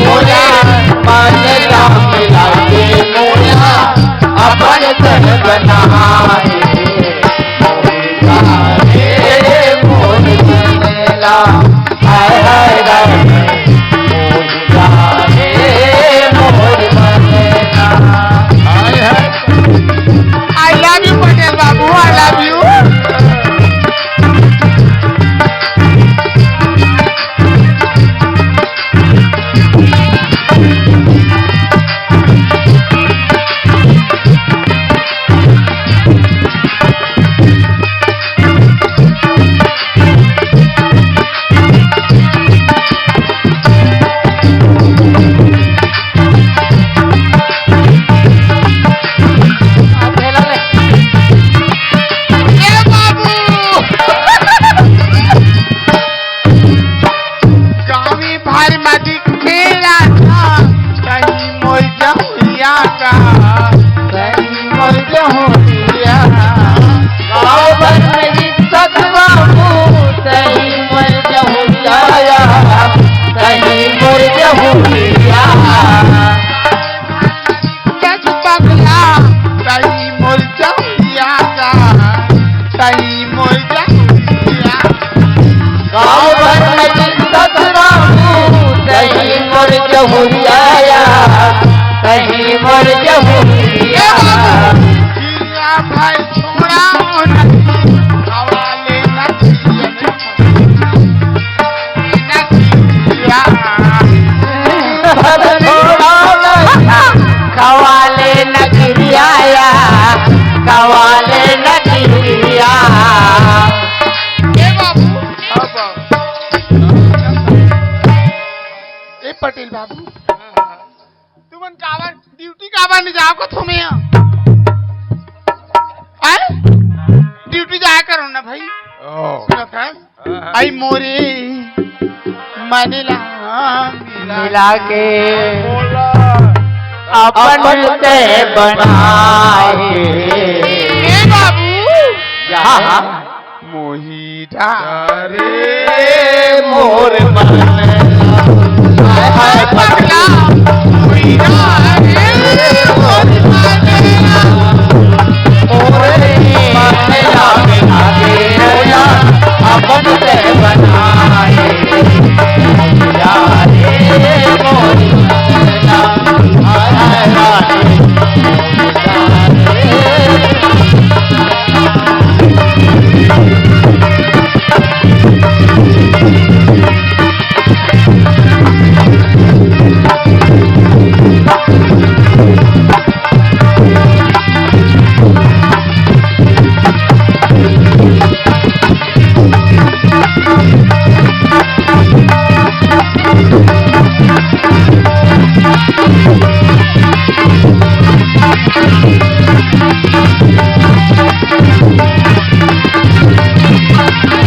मोला मानेला मिला के मोला अपन तन बनाए रे मोर मनेला हाय हाय रे मोर मनेला I love you Patel Babu I love U A Babu Gavi भार मादी खेला था कहीं मोर जहुरिया का कहीं मर जहुरिया गाँव भर में इज्जत बाबू कहीं मर जहुरिया कहीं मर जहुरिया जज पगला कहीं मोर जहुरिया का कहीं मोर जहुरिया गाँव भर में इज्जत बाबू कहीं मर जहुरिया कहीं मर ए जहुरिया बाबू जिया भाई छोड़ा हवाले कवाले नगरिया कवाले नगरिया ए बाबू ए पटेल बाबू तुमन कावर ड्यूटी कावर नहीं जाओ को तुम्हें आए ड्यूटी जाया करो ना भाई सुनो था आई मोरे मनीला मिला के अपन से बनाए ए बाबू यहाँ मोही रे मोर मनेला हाय हाय पगला पगला मोही रे मोर मनीला मोरे मनेला मिला के मोला अपन से बनाए रे मोर मनेला हाय हाय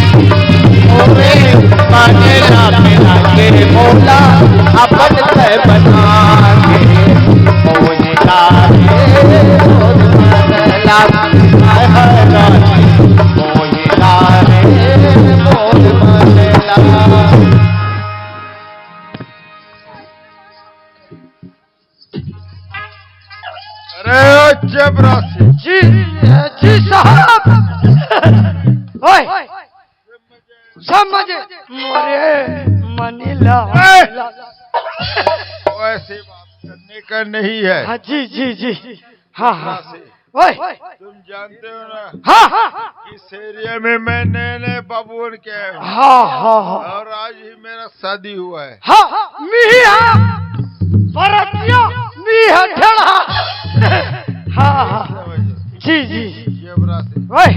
मोरे मनेला मिला के मोला अपन से बना के मोला रे मोर मनेला हाय हाय मोला रे मोर मनेला अरे चपरासी जी साहब ओए सब मजे मोरे मनीला वैसी बात करने का नहीं है हाँ जी जी जी हाँ हाँ ओए तुम जानते हो ना हाँ हाँ इस एरिया में मैं नए नए बाबून के आया हूँ हाँ हाँ हाँ और आज ही मेरा शादी हुआ है हाँ मिया परतिया मिया ठेला हाँ हाँ समझो जी जी चपरासी ओए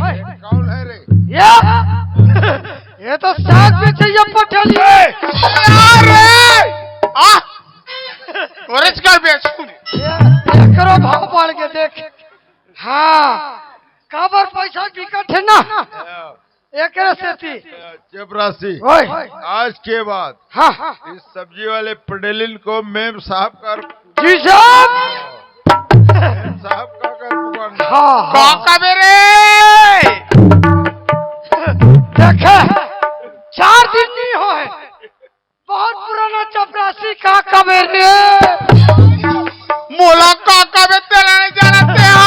कौन है रे ये तो साग भी चाहिए पटेली। औरज का बेचू करो भाव बढ़ के देख। हाँ काबर पैसा टिकट है ना एक से थी चपरासी ओए आज के बाद हाँ इस सब्जी वाले पटेलिन को मेम साहब कर जी साहब साहब का कर पुकारना। हाँ कौका मेरे देखे 4 दिन नहीं हो है बहुत पुराना चपरासी का कबेरे मोला कौका में तेरा नहीं जानते हो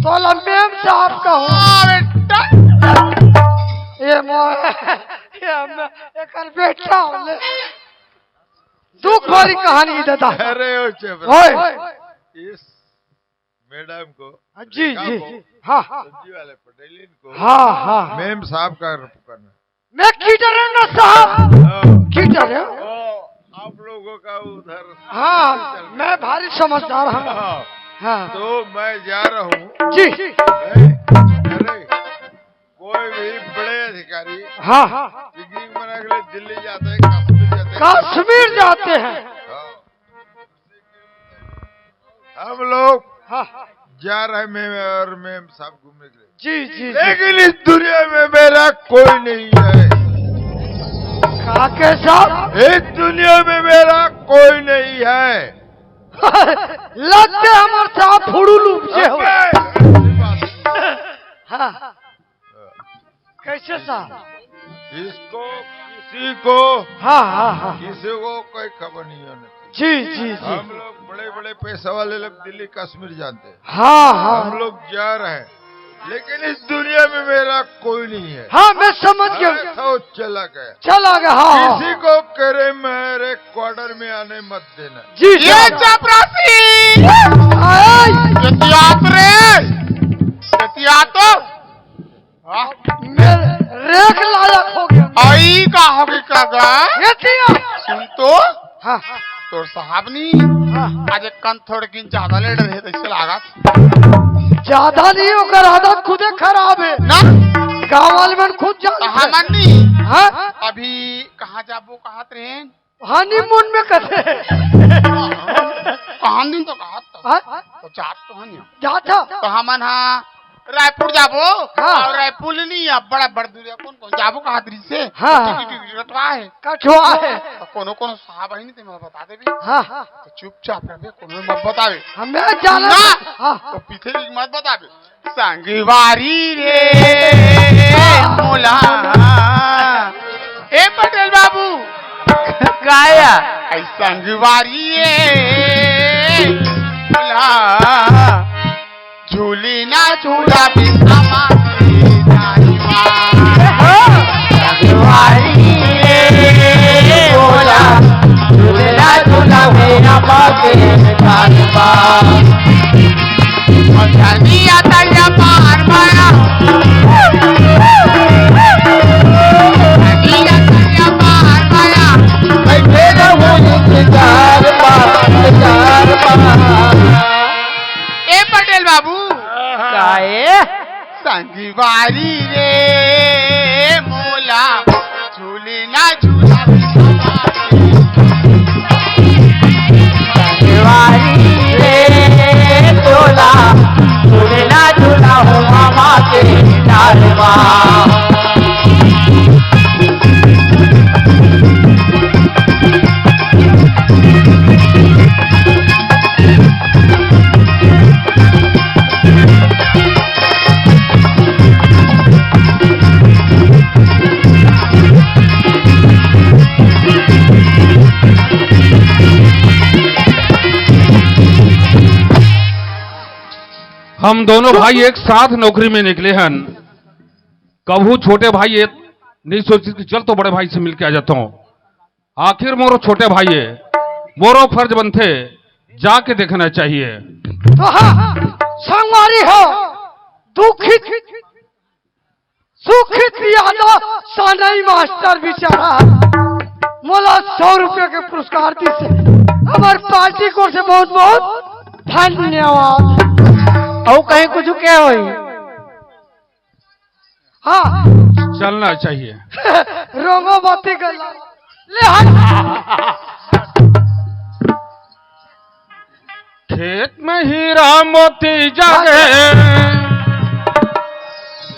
तो मेम साहब का हूँ बेटा ये बेटा होले दुख भरी कहानी देता अरे ओ ओए चपरासी इस मैडम को जी रेखा जी को, हाँ सब्जी वाले पटेलिन को हाँ हाँ मेम साहब का पुकारना। मैं कीटर हूँ ना साहब कीटर है ओ, आप लोगों का उधर हाँ मैं भारी समझदार हूँ हाँ, हाँ तो मैं जा रहा हूँ जी अरे कोई भी बड़े अधिकारी हाँ पिकनिक मनाने के लिए दिल्ली जाते हैं कश्मीर जाते हैं कश्मीर जाते हैं हाँ। हम लोग हाँ जा रहे हैं मेम और मेम साहब घूमने के लिए जी जी लेकिन इस दुनिया में मेरा कोई नहीं है काके साहब इस दुनिया में मेरा कोई नहीं है लगते हमारे साहब फुड़ुलू से हो हाँ कैसे साहब इसको किसी को हाँ हाँ हाँ किसी को कोई खबर नहीं होने जी जी जी हम लोग बड़े बड़े पैसा वाले लोग दिल्ली कश्मीर जानते हैं हाँ हाँ हम लोग जा रहे हैं लेकिन इस दुनिया में मेरा कोई नहीं है हाँ मैं समझ गया तो चला गया चला गया हाँ किसी को करे मेरे क्वार्टर में आने मत देना जी ये चपरासी तो रेख लायक हो गया आई का होगी कागा ये थिया सुन तो हाँ तोर साहब नहीं हाँ आज एक कन थोड़ की ज्यादा लेट रहे तो इससे लागा ज्यादा नहीं होकर आदत खुदे खराब है ना गाँव वाले में खुद कहा जाते मन्नी हाँ अभी कहाँ जाबो कहा ट्रेन हनीमून में कथे कहाँ दिन तो कहा हाँ? तो जात तो हन जाता तो हमन हाँ रायपुर जाबो हाँ। और रायपुर नहीं अब बड़ा बड़ दूर कौन कौन जाबो कहा दरी से हाँ। टिकट कटवा है कठुआ है तो कोनो कोनो साहब है नहीं तो मैं बता दे भी हाँ तो चुपचाप रहे कोनो मत बतावे हमें जाना ना। हाँ तो पीछे की मत बतावे संगवारी रे मोला ए पटेल बाबू गाया ऐ संगवारी रे मोला झूली ना झूला भी समा बोला झूला झूला मेरा बाबे कानबा आता या पार माया बैठे रहो इंतजार ए पटेल बाबू गाए संगवारी रे मोला झूले ना झूला संगवारी रे झूला झूला झूला हो मामा के डालवा हम दोनों भाई एक साथ नौकरी में निकले हन कभू छोटे भाई ये नहीं सोची कि चल तो बड़े भाई से मिलके आ जाता हूँ आखिर मोरो छोटे भाई है मोरो फर्ज बनते जाके देखना चाहिए तो हाँ संगवारी हो दुखित सुखित यादव सानई मास्टर बेचारा मोला 100 रुपये के पुरस्कार दी से हमारे पार्टी को से बहुत बहुत धन्यवाद। और कहीं कुछ क्या हुई हाँ चलना चाहिए। रोगो बाती गला ले हाँ। खेत में हीरा मोती जागे,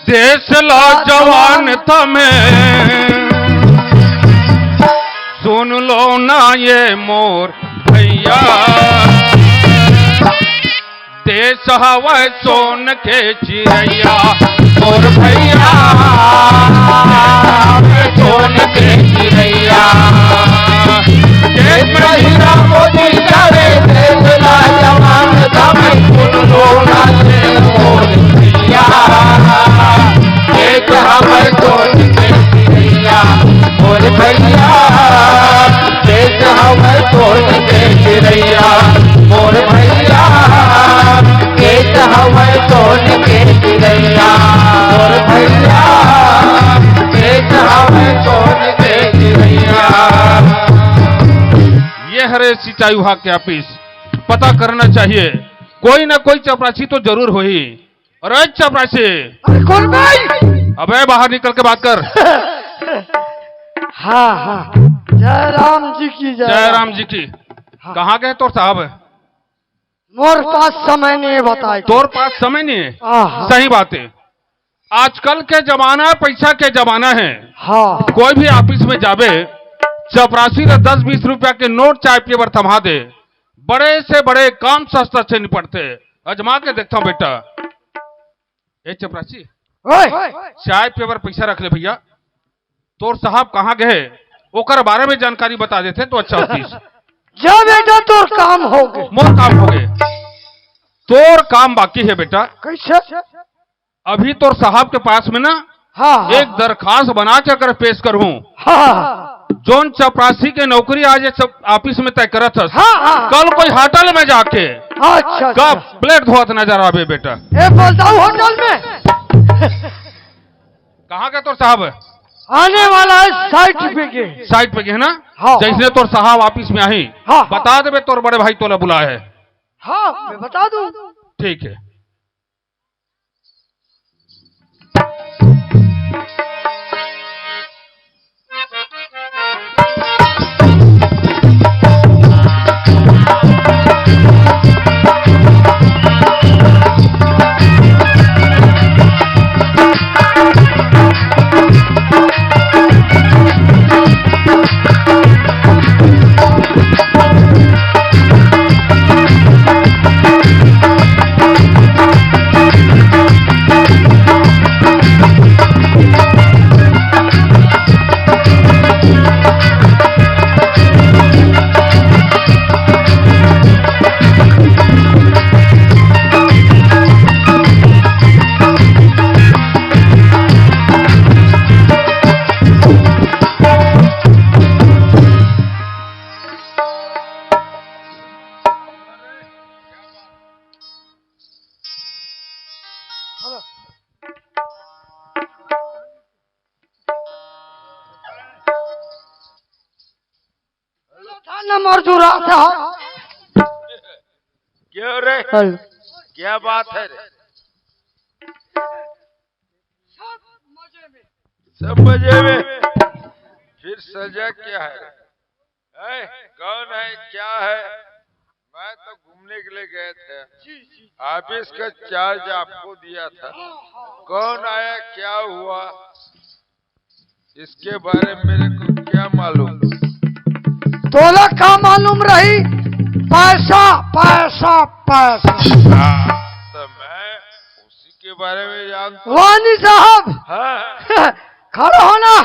देश ला जवान था मैं, सुन लो ना ये मोर भैया, देश हवा सोन के चिड़ैया, मोर भैया सोन के चिड़ैया, देश में हीरा मोती जागे, देश ला जवान था मैं, सुन लो ना ये मोर भैया, देश हवा सोन के चिड़ैया, मोर भैया देश हवा सोन के चिड़ैया, मोर भैया देश हवा सोन के चिड़ैया, मोर भैया देश हवा सोन के चिड़ैया। ये हरे सिंचाई विभाग के ऑफिस, पता करना चाहिए, कोई ना कोई चपरासी तो जरूर हो ही। अरे चपरासी, अरे कौन भाई? अबे बाहर निकल के बात कर। हाँ हाँ जय राम जी की जय राम जी की। कहाँ गए तोर साहब? मोर पास समय नहीं है बताए। तोर पास समय नहीं है? हाँ सही बात है, आजकल के जमाना पैसा के जमाना है। हाँ कोई भी ऑफिस में जाबे, चपरासी ने 10-20 रुपया के नोट चाय पेपर थमा दे, बड़े से बड़े काम सस्ता से निपटते। अजमा के देखता हूँ बेटा। ए चपरासी, ओए चाय पेपर पैसा रख ले भैया। तोर साहब कहाँ गए, ओकर बारे में जानकारी बता देते तो अच्छा होती। जा बेटा तोर काम हो गए। मोर काम हो गए, तोर काम बाकी है बेटा। कैसे? अभी तोर साहब के पास में ना हाँ एक दरखास्त बना के अगर पेश करूं, हाँ जोन चपरासी के नौकरी आज सब ऑफिस में तय करत हस, हाँ कल कोई होटल में जाके अच्छा कब प्लेट धोत नजर आवे बेटा। ए बोलता हूँ होटल में कहाँ गए तोर साहब? आने वाला है साइड पे है ना? हाँ, जैसे तोर साहब ऑफिस में आई, हाँ, बता देवे तोर बड़े भाई तोला बुला है। हाँ मैं बता दूं। ठीक है। मजदूरा था। क्यों रे, क्या बात है रे? सब मजे में। फिर सजा क्या है? कौन है, क्या है? मैं तो घूमने के लिए गए थे, ऑफिस का चार्ज आपको दिया था। कौन आया, क्या हुआ, इसके बारे में मेरे को क्या मालूम? तोला का मालूम रही? पैसा पैसा पैसा। तो मैं उसी के बारे में जानता हूँ। वानी साहब हाँ खड़ा होना।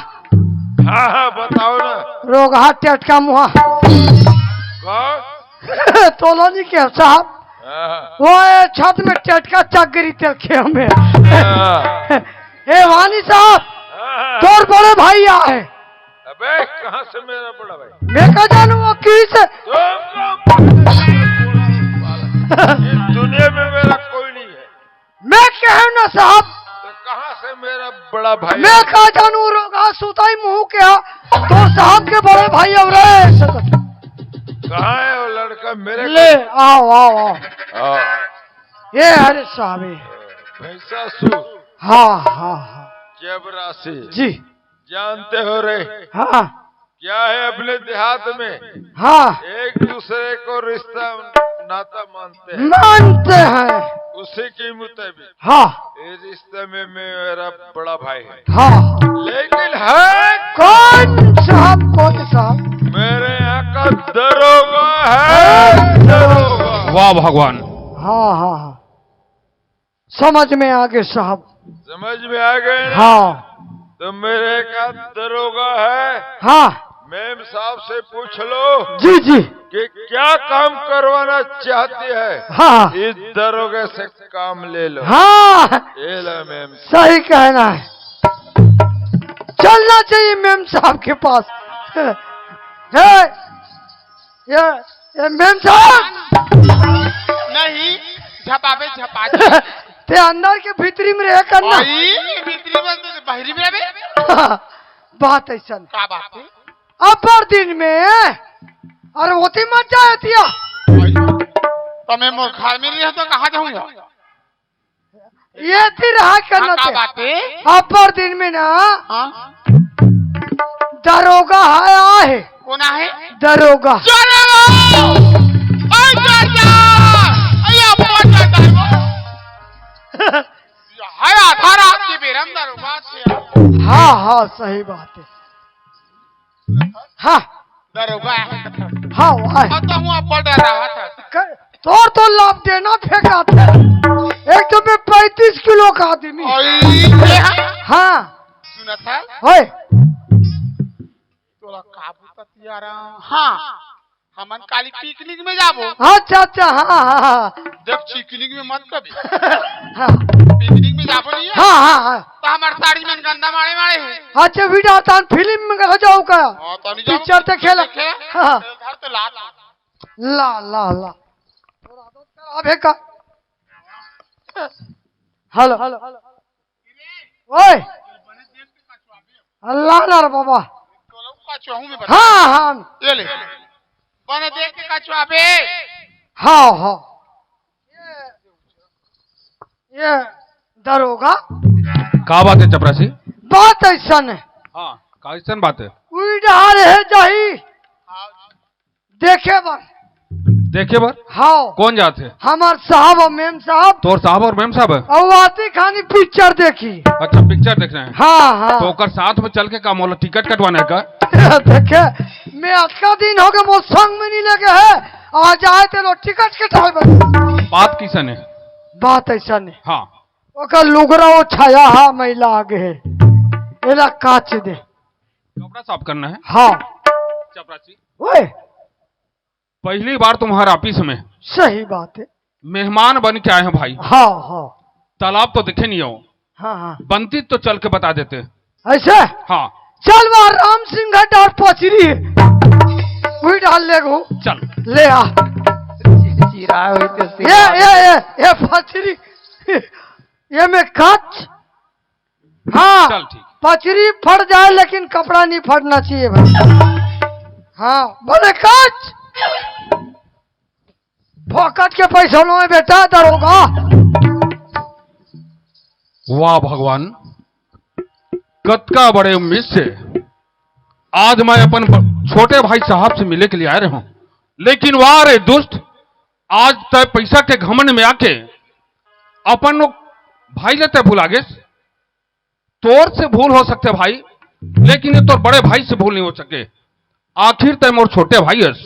हाँ हाँ बताओ ना। रोग हाथ टेटका मुहा कौन? तोलो नहीं क्या साहब? हाँ, वो छत में टेटका चक गिरी थे खेल में। हाँ, ए वानी साहब, हाँ। तोर बड़े भाई आए। अबे कहाँ से मेरा बड़ा भाई? मैं क्या जानू वो किस? इस दुनिया में मेरा कोई नहीं है। मैं कहूँ ना साहब, तो कहाँ से मेरा बड़ा भाई? मैं क्या जानू रोगा सुताई मुंह क्या तो साहब के बड़े भाई अब रहे। कहाँ है वो लड़का मेरे? ले आओ आओ आओ। हाँ, ये हरे साहब भैंसा सू। हाँ हाँ हाँ जबरासी जी जानते हो रे हाँ क्या है अपने देहात में हाँ एक दूसरे को रिश्ता नाता मानते हैं मानते हैं उसी के मुताबिक हाँ इस रिश्ते में मेरा बड़ा भाई है हाँ लेकिन है कौन साहब मेरे यहाँ का दरोगा है दरोगा वाह भगवान। हाँ हाँ हाँ समझ में आ गए साहब। समझ में आ गए ना? हाँ तो मेरे का दरोगा है हाँ मैम साहब से पूछ लो जी जी कि क्या काम करवाना चाहती है हाँ इस दरोगे से काम ले लो हाँ ये लो मैम सही कहना है, चलना चाहिए मैम साहब के पास। है ये मैम साहब नहीं झपावे झपा ते अंदर के भीतरी में रह करना भीतरी में तो बाहरी में बे बात ऐसा नहीं। का बात है अपर दिन में अरे होती मत जाए थिया तो मैं मोर घर में नहीं रह तो कहाँ जाऊंगा ये थी रहा करना का थे। बात है अपर दिन में ना हाँ दरोगा है कौन है दरोगा है आधार आपके बेरम दरोगा से हाँ हाँ सही बात है। हाँ दरोगा है हाँ वाह तो हूँ अब डर रहा था तो लाभ देना फेंका था एक तो मैं 35 किलो का आदमी हाँ सुना था ओए तोरा काबू ततिया रहा हाँ हमन काली पिकनिक में जाबो अच्छा अच्छा हाँ हाँ हाँ जब पिकनिक में मत कभी हाँ पिकनिक में जाबो नहीं है हाँ हाँ हाँ तो हमारे साड़ी में गंदा मारे मारे है अच्छा वीडियो तान फिल्म में कहा जाओ का हाँ तो नहीं जाबो पिक्चर तो खेला हाँ घर तो लात ला ला ला अबे का हेलो ओए अल्लाह ना रे बाबा तो लोग का चाहूं में बता हाँ हाँ ये ले बने देख के कछुआ बे हाँ हाँ ये दरोगा का बात है चपरासी? बात ऐसा है हाँ कैसन बात है? कोई डहार है जाही देखे बार देखे बर हाँ कौन जाते? हमार साहब और मेम साहब तोर साहब और मैम साहब है? और आती खानी पिक्चर देखी। अच्छा पिक्चर देख रहे हैं हाँ हाँ तो ओकर साथ में चल के का मोला टिकट कटवाने का? देखे मैं अटका दिन हो गए वो संग में नहीं लगे है आ जाए तो लो टिकट कटाए बात किसन है? बात ऐसा नहीं हाँ ओकर लुगरा वो छाया हा महिला आगे है एला काच दे कपड़ा साफ करना है। हाँ चपरासी ओए पहली बार तुम्हारे ऑफिस में सही बात है मेहमान बन के आए हैं भाई। हाँ हाँ तालाब तो दिखे नहीं हो हाँ हाँ बनती तो चल के बता देते। ऐसे हाँ चल वहाँ राम सिंह डाल पचरी है वही डाल ले गो चल ले आ चिरा हुई तो ये पचरी ये में कच हाँ चल ठीक पचरी फट जाए लेकिन कपड़ा नहीं फटना चाहिए भाई। हाँ बोले कच फोकट के पैसों में बेटा दरोगा। वाह भगवान कतका बड़े उम्मीद से आज मैं अपन छोटे भाई साहब से मिले के लिए आ रहा हूं लेकिन वाह रे दुष्ट आज तय पैसा के घमंड में आके अपन भाई लेते भूला गे। तोर से भूल हो सकते भाई लेकिन ये तो बड़े भाई से भूल नहीं हो सके। आखिर तय मोर छोटे भाई हस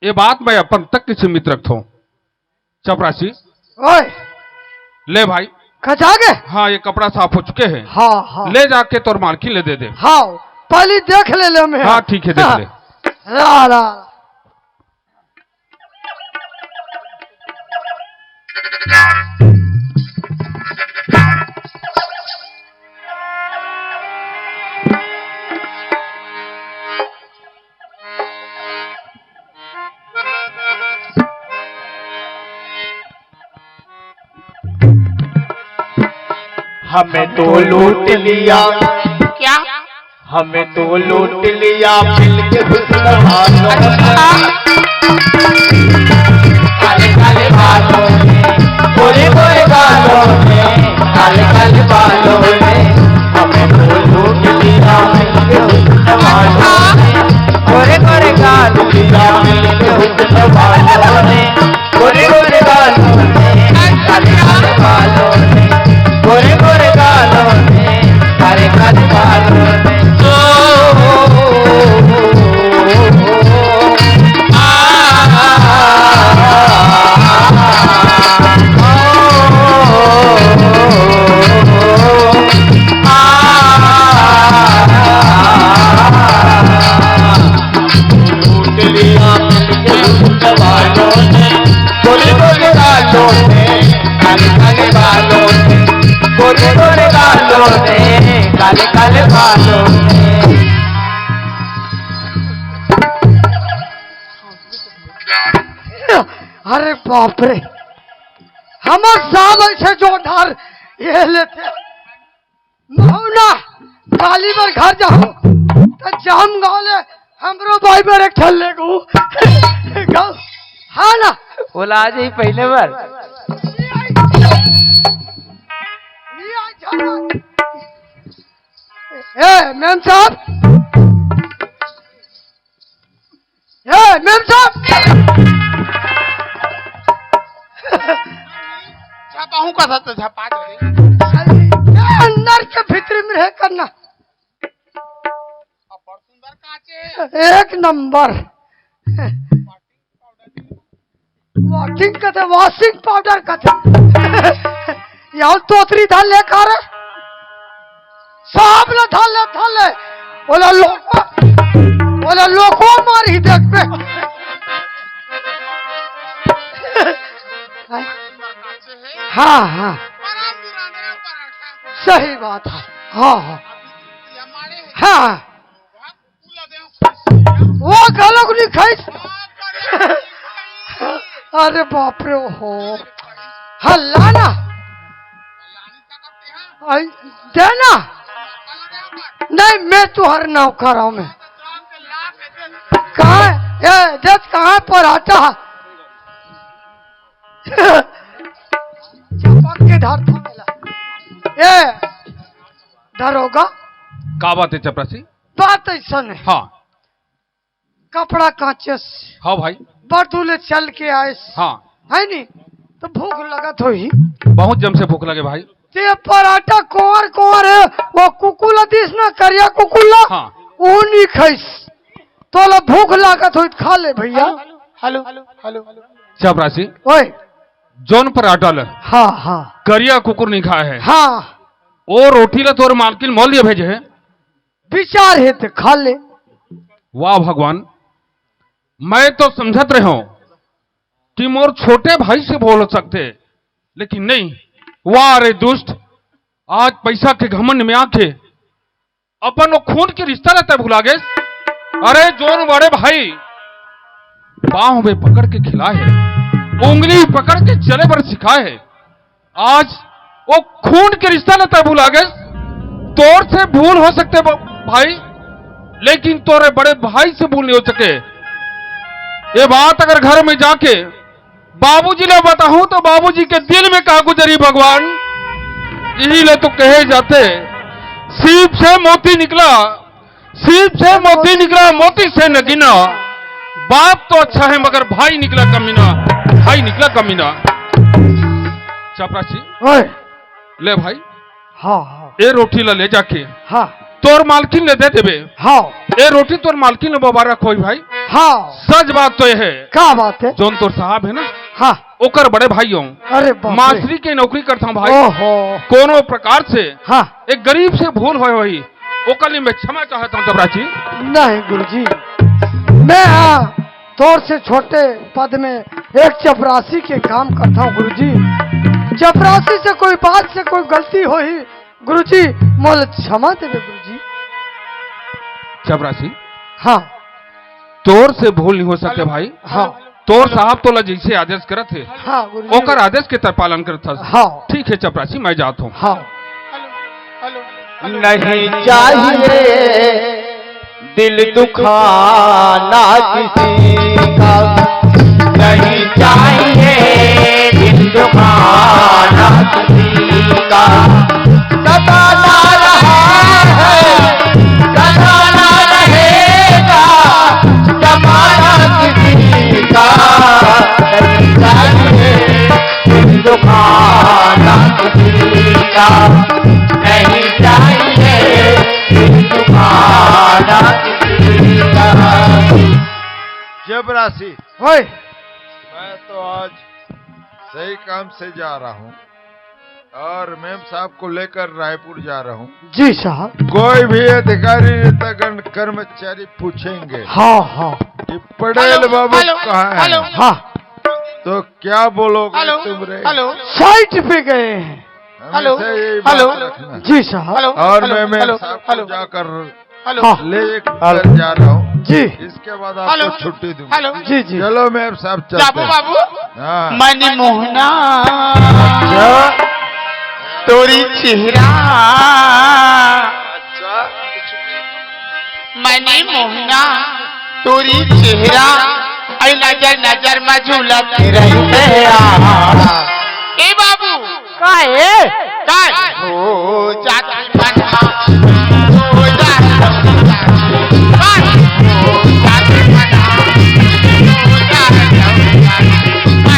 ये बात मैं अपन तक की सीमित रखता हूं। चपरासी ओए ले भाई खचा गए हाँ ये कपड़ा साफ हो चुके हैं हाँ हाँ ले जाके तोर मालकी ले दे दे। हाँ पहले देख ले मैं हाँ ठीक है देख ले। ला ला हमें तो लूट लिया क्या हमें तो लूट लिया मिल के हुस्न वालों काले काले बालों में गोरे गोरे गालों में काले काले बालों में काले बालों से, गोरे गोरे गालों से, काले काले बालों से। अरे बाप रे, हमार साहब ऐसे जोरदार ये लेते मौना काली बार घर जाओ तो जाम गाँव हमरो भाई बार एक ठल्ले को गाँव हाँ ना बोला आज ही पहले बार मैम साहब, मैम साहब छापा हूँ का तो छापा दे अंदर के भीतर में रह करना और सुंदर काचे एक नंबर वॉशिंग का वॉशिंग पाउडर का यहाँ तोतरी धाल ले कर सब ले थाले बोला लोको मारी देख पे काचे है हाँ हाँ पराम दुराने पराठा सही बात है हाँ हाँ ये हमारे है हाँ वहाँ कुला दे वो गलत नहीं खाई अरे बाप रे हो हल्ला ना आई, देना नहीं मैं तुहर नौकर हूँ मैं कहाँ ये देख कहाँ पर आता चपक के धर था मिला ये धरोगा का बात है चपरासी? बात ऐसा नहीं हाँ कपड़ा कांचे से हाँ भाई बटूले चल के आए हाँ है नहीं तो भूख लगा तो ही बहुत जम से भूख लगे भाई। ते पराठा कोर है वो कुकुला दिस ना करिया कुकुला हाँ वो नहीं खाइस तो ला भूख लागत हो खा ले भैया हेलो हेलो चपरासी ओए जोन पराठा ल हाँ हाँ करिया कुकुर नहीं खाए है हाँ ओ रोटी ला तोर मालकिन मोल लिए भेजे है। विचार है तो खा ले वाह भगवान, मैं तो समझत रहे हूं कि मोर छोटे भाई से बोल सकते लेकिन नहीं। वाह रे दुष्ट, आज पैसा के घमंड में आके अपन वो खून के रिश्ता रहता है भुला गए। अरे जोन बड़े भाई बाहों में पकड़ के खिलाए है, उंगली पकड़ के चले पर सिखाए है, आज वो खून के रिश्ता रहता है भुला गए। तोर से भूल हो सकते भाई लेकिन तोरे बड़े भाई से भूल नहीं हो सके। ये बात अगर घर में जाके बाबूजी ने बताऊं तो बाबूजी के दिल में कहा गुजरी भगवान। यही ले तो कहे जाते सीप से मोती निकला, सीप से मोती निकला, मोती से न गिना। बाप तो अच्छा है मगर भाई निकला कमीना, भाई निकला कमीना। चपरासी ओए ले भाई हाँ हाँ ये रोटी ला ले जाके हाँ तोर मालकिन ले दे देबे। हाँ ये रोटी तोर मालकिन ले मुबारक होई भाई। हाँ सच बात तो ये है क्या बात है जोन तोर साहब है ना हाँ ओकर बड़े भाई हूँ, अरे बाप रे। मास्टरी की नौकरी करता हूँ भाई। ओहो कोनो प्रकार से हाँ एक गरीब से भूल हो वही ओकर लिए मैं क्षमा चाहता हूँ चपरासी। नहीं गुरुजी, मैं हाँ तौर से छोटे पद में एक चपरासी के काम करता हूँ गुरुजी। चपरासी से कोई बात से कोई गलती हो ही गुरुजी मोल क्षमा देवे गुरुजी। चपरासी हाँ तोर से भूल नहीं हो सकते भाई। हाँ तोर साहब तो जैसे आदेश करत थे हाँ गुरुजी ओकर आदेश के तर पालन करत था। हाँ ठीक है चपरासी मैं जाता हूँ। हाँ नहीं चाहिए दिल दुखाना किसी का, नहीं चाहिए दिल दुखाना किसी का। सताना रहा है सताना रहेगा जमाना किसी का, नहीं चाहिए दिल दुखाना किसी का, नहीं चाहिए दिल दुखाना किसी का। जब राशि ओए मैं तो आज सही काम से जा रहा हूँ और मेम साहब को लेकर रायपुर जा रहा हूँ। जी साहब कोई भी अधिकारी नेतागण कर्मचारी पूछेंगे हाँ हाँ कि पटेल बाबू कहाँ है। हाँ तो क्या बोलोगे हेलो तुम रे? हेलो साइट पे गए हैं। हेलो हमेशा यही बात हेलो रखना। जी साहब। हेलो और हेलो, मैं हेलो साहब हेलो को जाकर हेलो हाँ। ले कर जा रहा हूँ। जी इसके बाद हेलो आपको छुट्टी दूंगा। हेलो जी जी। चलो मैं साहब चलते बाबू हैं। बाबू हाँ। मनी मोहना तोरी चेहरा मनी मोहना तोरी चेहरा आई नजर नजर में झूलत रहते ए बाबू काहे काय हो जाती मनहा हो जाती काय हो जाती मनहा हो जाती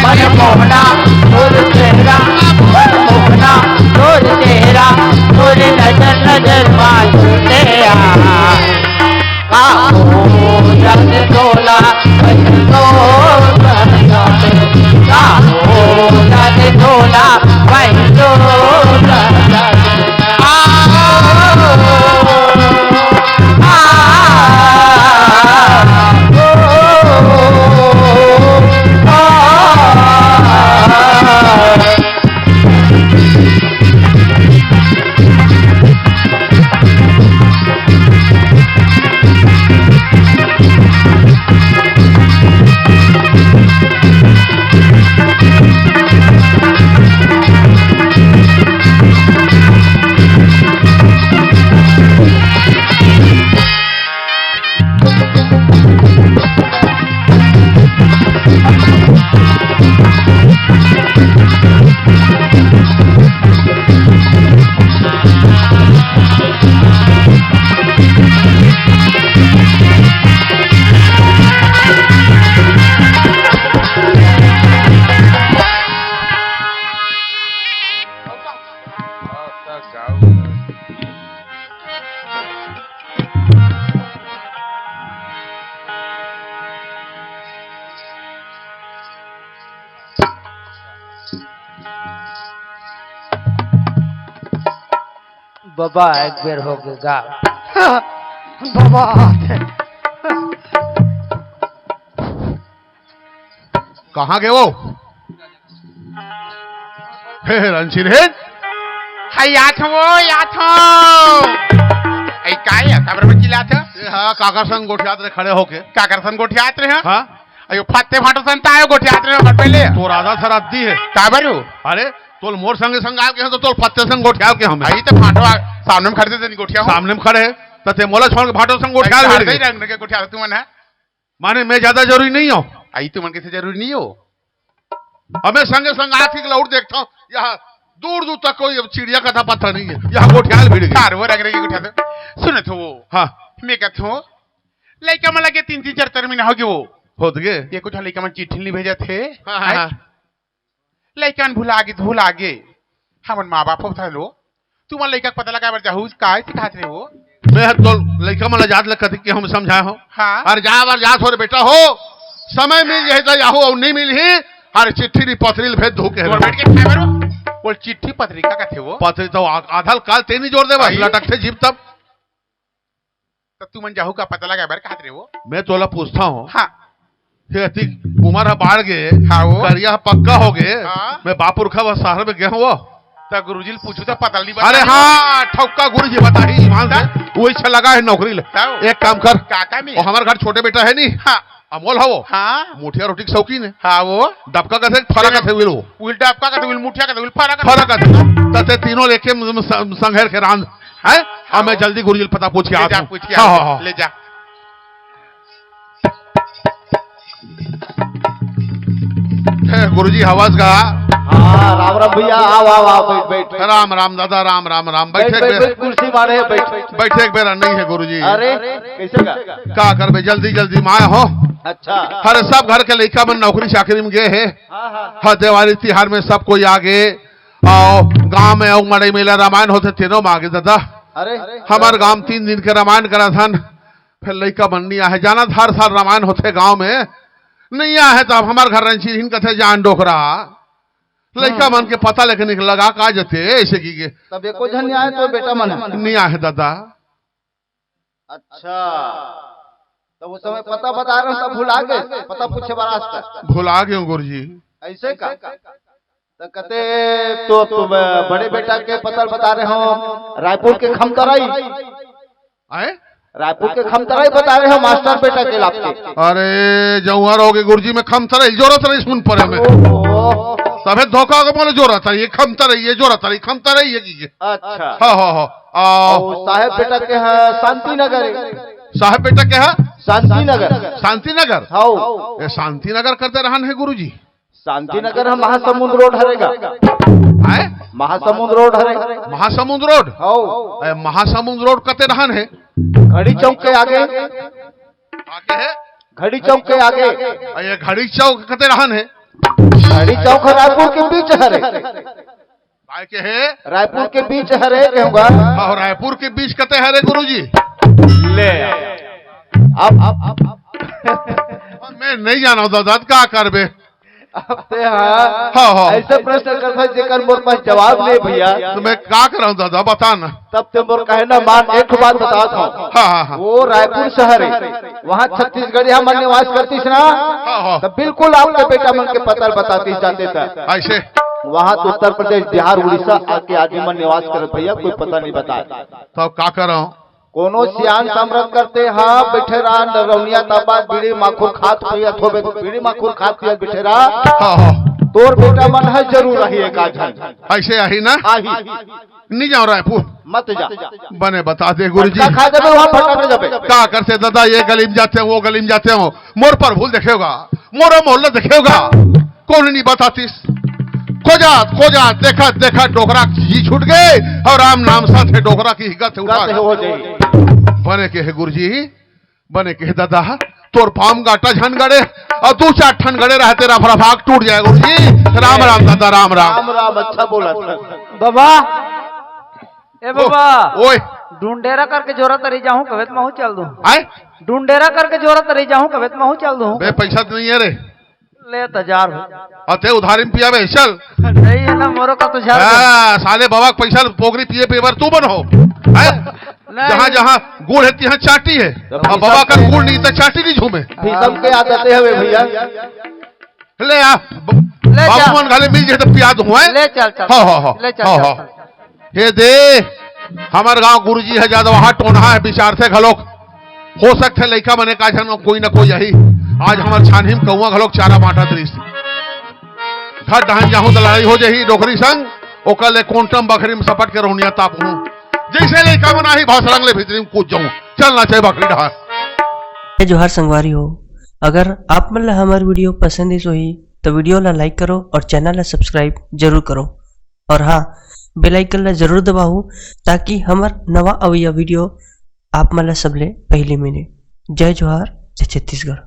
मन मोहना तोर चेहरा मन मोहना तोर चेहरा तोर नजर नजर मारते हो जग तोला तो हो जग तोला वही तो बाबा एक बेर हो गएगा बाबा कहाँ गए वो? हे रणशीर हे हाय याथो ऐ काय खबर में चिल्लात हाँ काका संग गोठियात रे खड़े होके का करसन गोठियात रे हाँ अयो फत्ते फाटो संता आयो गोठियात रे बट पहले तो राधा सर आती है। का बरू अरे तोल मोर संगे संग आके हैं तो तोल पत्ते संग गोठियाल के हमें आई तो फाटो सामने में खड़े थे गोठिया सामने में खड़े हैं तते मोला छोड़ के भाटो संग गोठियाल गोठिया भिड़ दे गए। रंग के गोठिया तू मन है माने मैं ज्यादा जरूरी नहीं हूँ। आई तू मन कैसे जरूरी नहीं हो हमें संगे संग आके लौट देखता हूँ यहाँ दूर दूर तक कोई चिड़िया का था पता नहीं है। यहाँ गोठियाल भिड़ गई। कार वो रंग के गोठिया तो सुने तो वो हाँ मैं कहता हूँ लइका में लगे 3-4 महीना हो गए वो होत गए। ये कुछ लइका में चिट्ठी नहीं भेजे थे हाँ। लइका भूला आगे हमन माँ बाप था लो तू मन लइका पता लगा बार जाहू काय सिखात रहे हो मैं तो लड़का मला जात लग कथी के हम समझाए हो। हाँ अरे जा बार जात हो रे बेटा हो समय मिल जाए तो याहो और नहीं मिल ही अरे चिट्ठी नी पथरील भेज धो के बैठ के खाए बरो बोल चिट्ठी पत्रिका का थे वो पथरी तो आधाल काल ते नहीं जोड़ दे बस लटक थे जीप तब तब तू मन जाहू का पता लगा बार कहत रहे हो मैं तोला पूछता हूँ हाँ अति उम्र बाढ़ गए हाँ वो करिया पक्का हो गए हाँ। मैं बापुर खा शहर में गया हूँ वो तो गुरुजी पूछू तो पता नहीं अरे हाँ ठौका गुरु जी बता ही ईमान से वही छे लगा है नौकरी ले ताऊ। एक काम कर काका में वो हमारे घर छोटे बेटा है नहीं हाँ अमोल हो वो हाँ मुठिया रोटी के शौकीन है हाँ वो डबका का थे फरा का थे वो उल्टा आपका का तो मुठिया का तो फरा का फरा का थे तते तीनों लेके संघेर के रांध है अब मैं जल्दी गुरुजी पता पूछ के ले आता जा हूँ। पूछ के हाँ, आ, हाँ, हाँ। ले जा गुरुजी हवास का हाँ राम राम भैया आओ आओ आओ बैठ बैठ राम राम दादा राम राम राम बैठ बैठे बैठ एक बैठ कुर्सी मारे बैठ बैठे एक बेरा नहीं है गुरुजी अरे कैसे का का करबे जल्दी जल्दी माए हो अच्छा हर सब घर के लड़का मन नौकरी चाकरी में गए है हाँ हाँ हर दिवाली तिहार में सब कोई आगे और गांव में और मड़ई मेला रामायण होते तीनों में आगे दादा अरे हमारे गांव में 3 दिन के रामायण करा था फिर लड़का बननी है जाना था हर साल रामायण होते गांव में नहीं है तो अब हमारे घर रंची कथे जान डोकरा लड़का मन के पता लेकिन लगा का जते ऐसे की के तब एको जन नहीं आए तो बेटा मन है। नहीं है दादा अच्छा तो उस समय पता बता रहे हो तब भुला गए पता पूछे बरास्ता भुला गए गुरु जी ऐसे का तो कहते तो बड़े बेटा के पता बता रहे हो रायपुर के खमतराई, आए रायपुर के खमतराई बता रहे हो मास्टर बेटा के लाभ के। अरे जौहर हो गए गुरुजी में खम तरह जोरत रही सुन पड़े में ओहो, सफेद धोखा को बोले जोरत रही खम तरह ये जोरत रही खम तरह ये की अच्छा हाँ और साहेब बेटा के है शांति नगर, साहब बेटा क्या है शांति नगर, शांति नगर हाँ ये शांति नगर करते रहन है गुरुजी शांति नगर हम महासमुंद रोड हरेगा, आए महासमुंद रोड हरे, महासमुंद रोड हाँ महासमुंद रोड करते रहन है घड़ी चौक के आगे, आगे है घड़ी चौक के आगे, ये घड़ी चौक करते रहन है घड़ी चौक रायपुर के बीच हरे, काय के है रायपुर के बीच हरे कहूँगा। और रायपुर के बीच कते हरे गुरुजी ले अब मैं नहीं जाना दादा का करबे अब ते हाँ हाँ। ऐसे प्रश्न करता जेकर मोर पास जवाब नहीं भैया, तो मैं क्या कर रहा हूँ दादा बता ना तब ते मोर कहे ना मान एक बात बताता हूँ। हाँ वो रायपुर शहर है, वहाँ छत्तीसगढ़ी हम निवास करतीस ना, हाँ तो बिल्कुल आपके बेटा मन के पता बताती जाते थे। ऐसे वहाँ तो उत्तर प्रदेश बिहार उड़ीसा आके आदमी मन निवास करे भैया, कोई पता नहीं बताया। तो क्या कर रहा हूँ कोनो सियान समरत करते हाँ बैठे रहा रौनिया ताबा बीड़ी माखुर खात पियत होबे, बीड़ी माखुर खात पियत बैठे रहा, हाँ तोर बेटा मन है जरूर रही एक आधन ऐसे आही ना आही नहीं जाओ रायपुर मत जा, बने बता दे गुरुजी क्या खा जाबे वहाँ फटक जाबे। क्या करते दादा ये गली में जाते हो वो गली में जाते हो मोर पर भूल देखेगा मोरा मोहल्ला देखेगा कौन नहीं बतातीस खोजा देखा डोकरा ही छूट गए और राम नाम साथे डोकरा की हिगत उठा हो जाए बने के है गुरुजी बने के है दादा तोर पाम गाटा झन गड़े और दो चार ठन गड़े रहे तेरा भाग टूट जाए गुरुजी राम राम दादा राम राम राम राम अच्छा बोला बाबा ए बाबा ओए ढूंढेरा करके जोरा तरी जाऊं कवेत महू चल दूं, आए ढूंढेरा करके जोरा तरी जाऊं कवेत महू चल दूं। बे पैसा तो नहीं है रे ले तजार अते उधारी में पिया बे चल नहीं है ना मोरो का तो जार साले बाबा पैसा पोगरी पिए पेवर तू बन हो जहाँ जहाँ गुड़ है तिहाँ चाटी है और बाबा का गुड़ नहीं तो चाटी नहीं झूमे भीषम के आदते हवे भैया, ले आ बाबू मन घाले मिल जाए तो पिया दूं है ले चल चल हाँ ले चल चल। हे दे हमार गांव गुरुजी है ज्यादा वहां टोना है विचार से घलोक हो सकते लड़का बने का जन कोई ना कोई यही आज हमार छानही में कौआ घलोक चारा बांटा दृश घर डहन जाऊं तो लड़ाई हो जाही डोकरी संग ओकर ले कोंटम बकरी में सपट के रोनिया ताप हूं जैसे लड़का बना ही भाषरंग ले भीतरी में कूद जाऊं चलना चाहिए बकरी डहार जोहार संगवारी हो। अगर आप मन ला हमार वीडियो पसंद है ही तो वीडियो ला लाइक करो और चैनल ला सब्सक्राइब जरूर करो और हाँ बेल आइकन ला जरूर दबाओ ताकि हमार नवा अवैया वीडियो आप मन ला सबले पहले मिले। जय जोहार जय छत्तीसगढ़।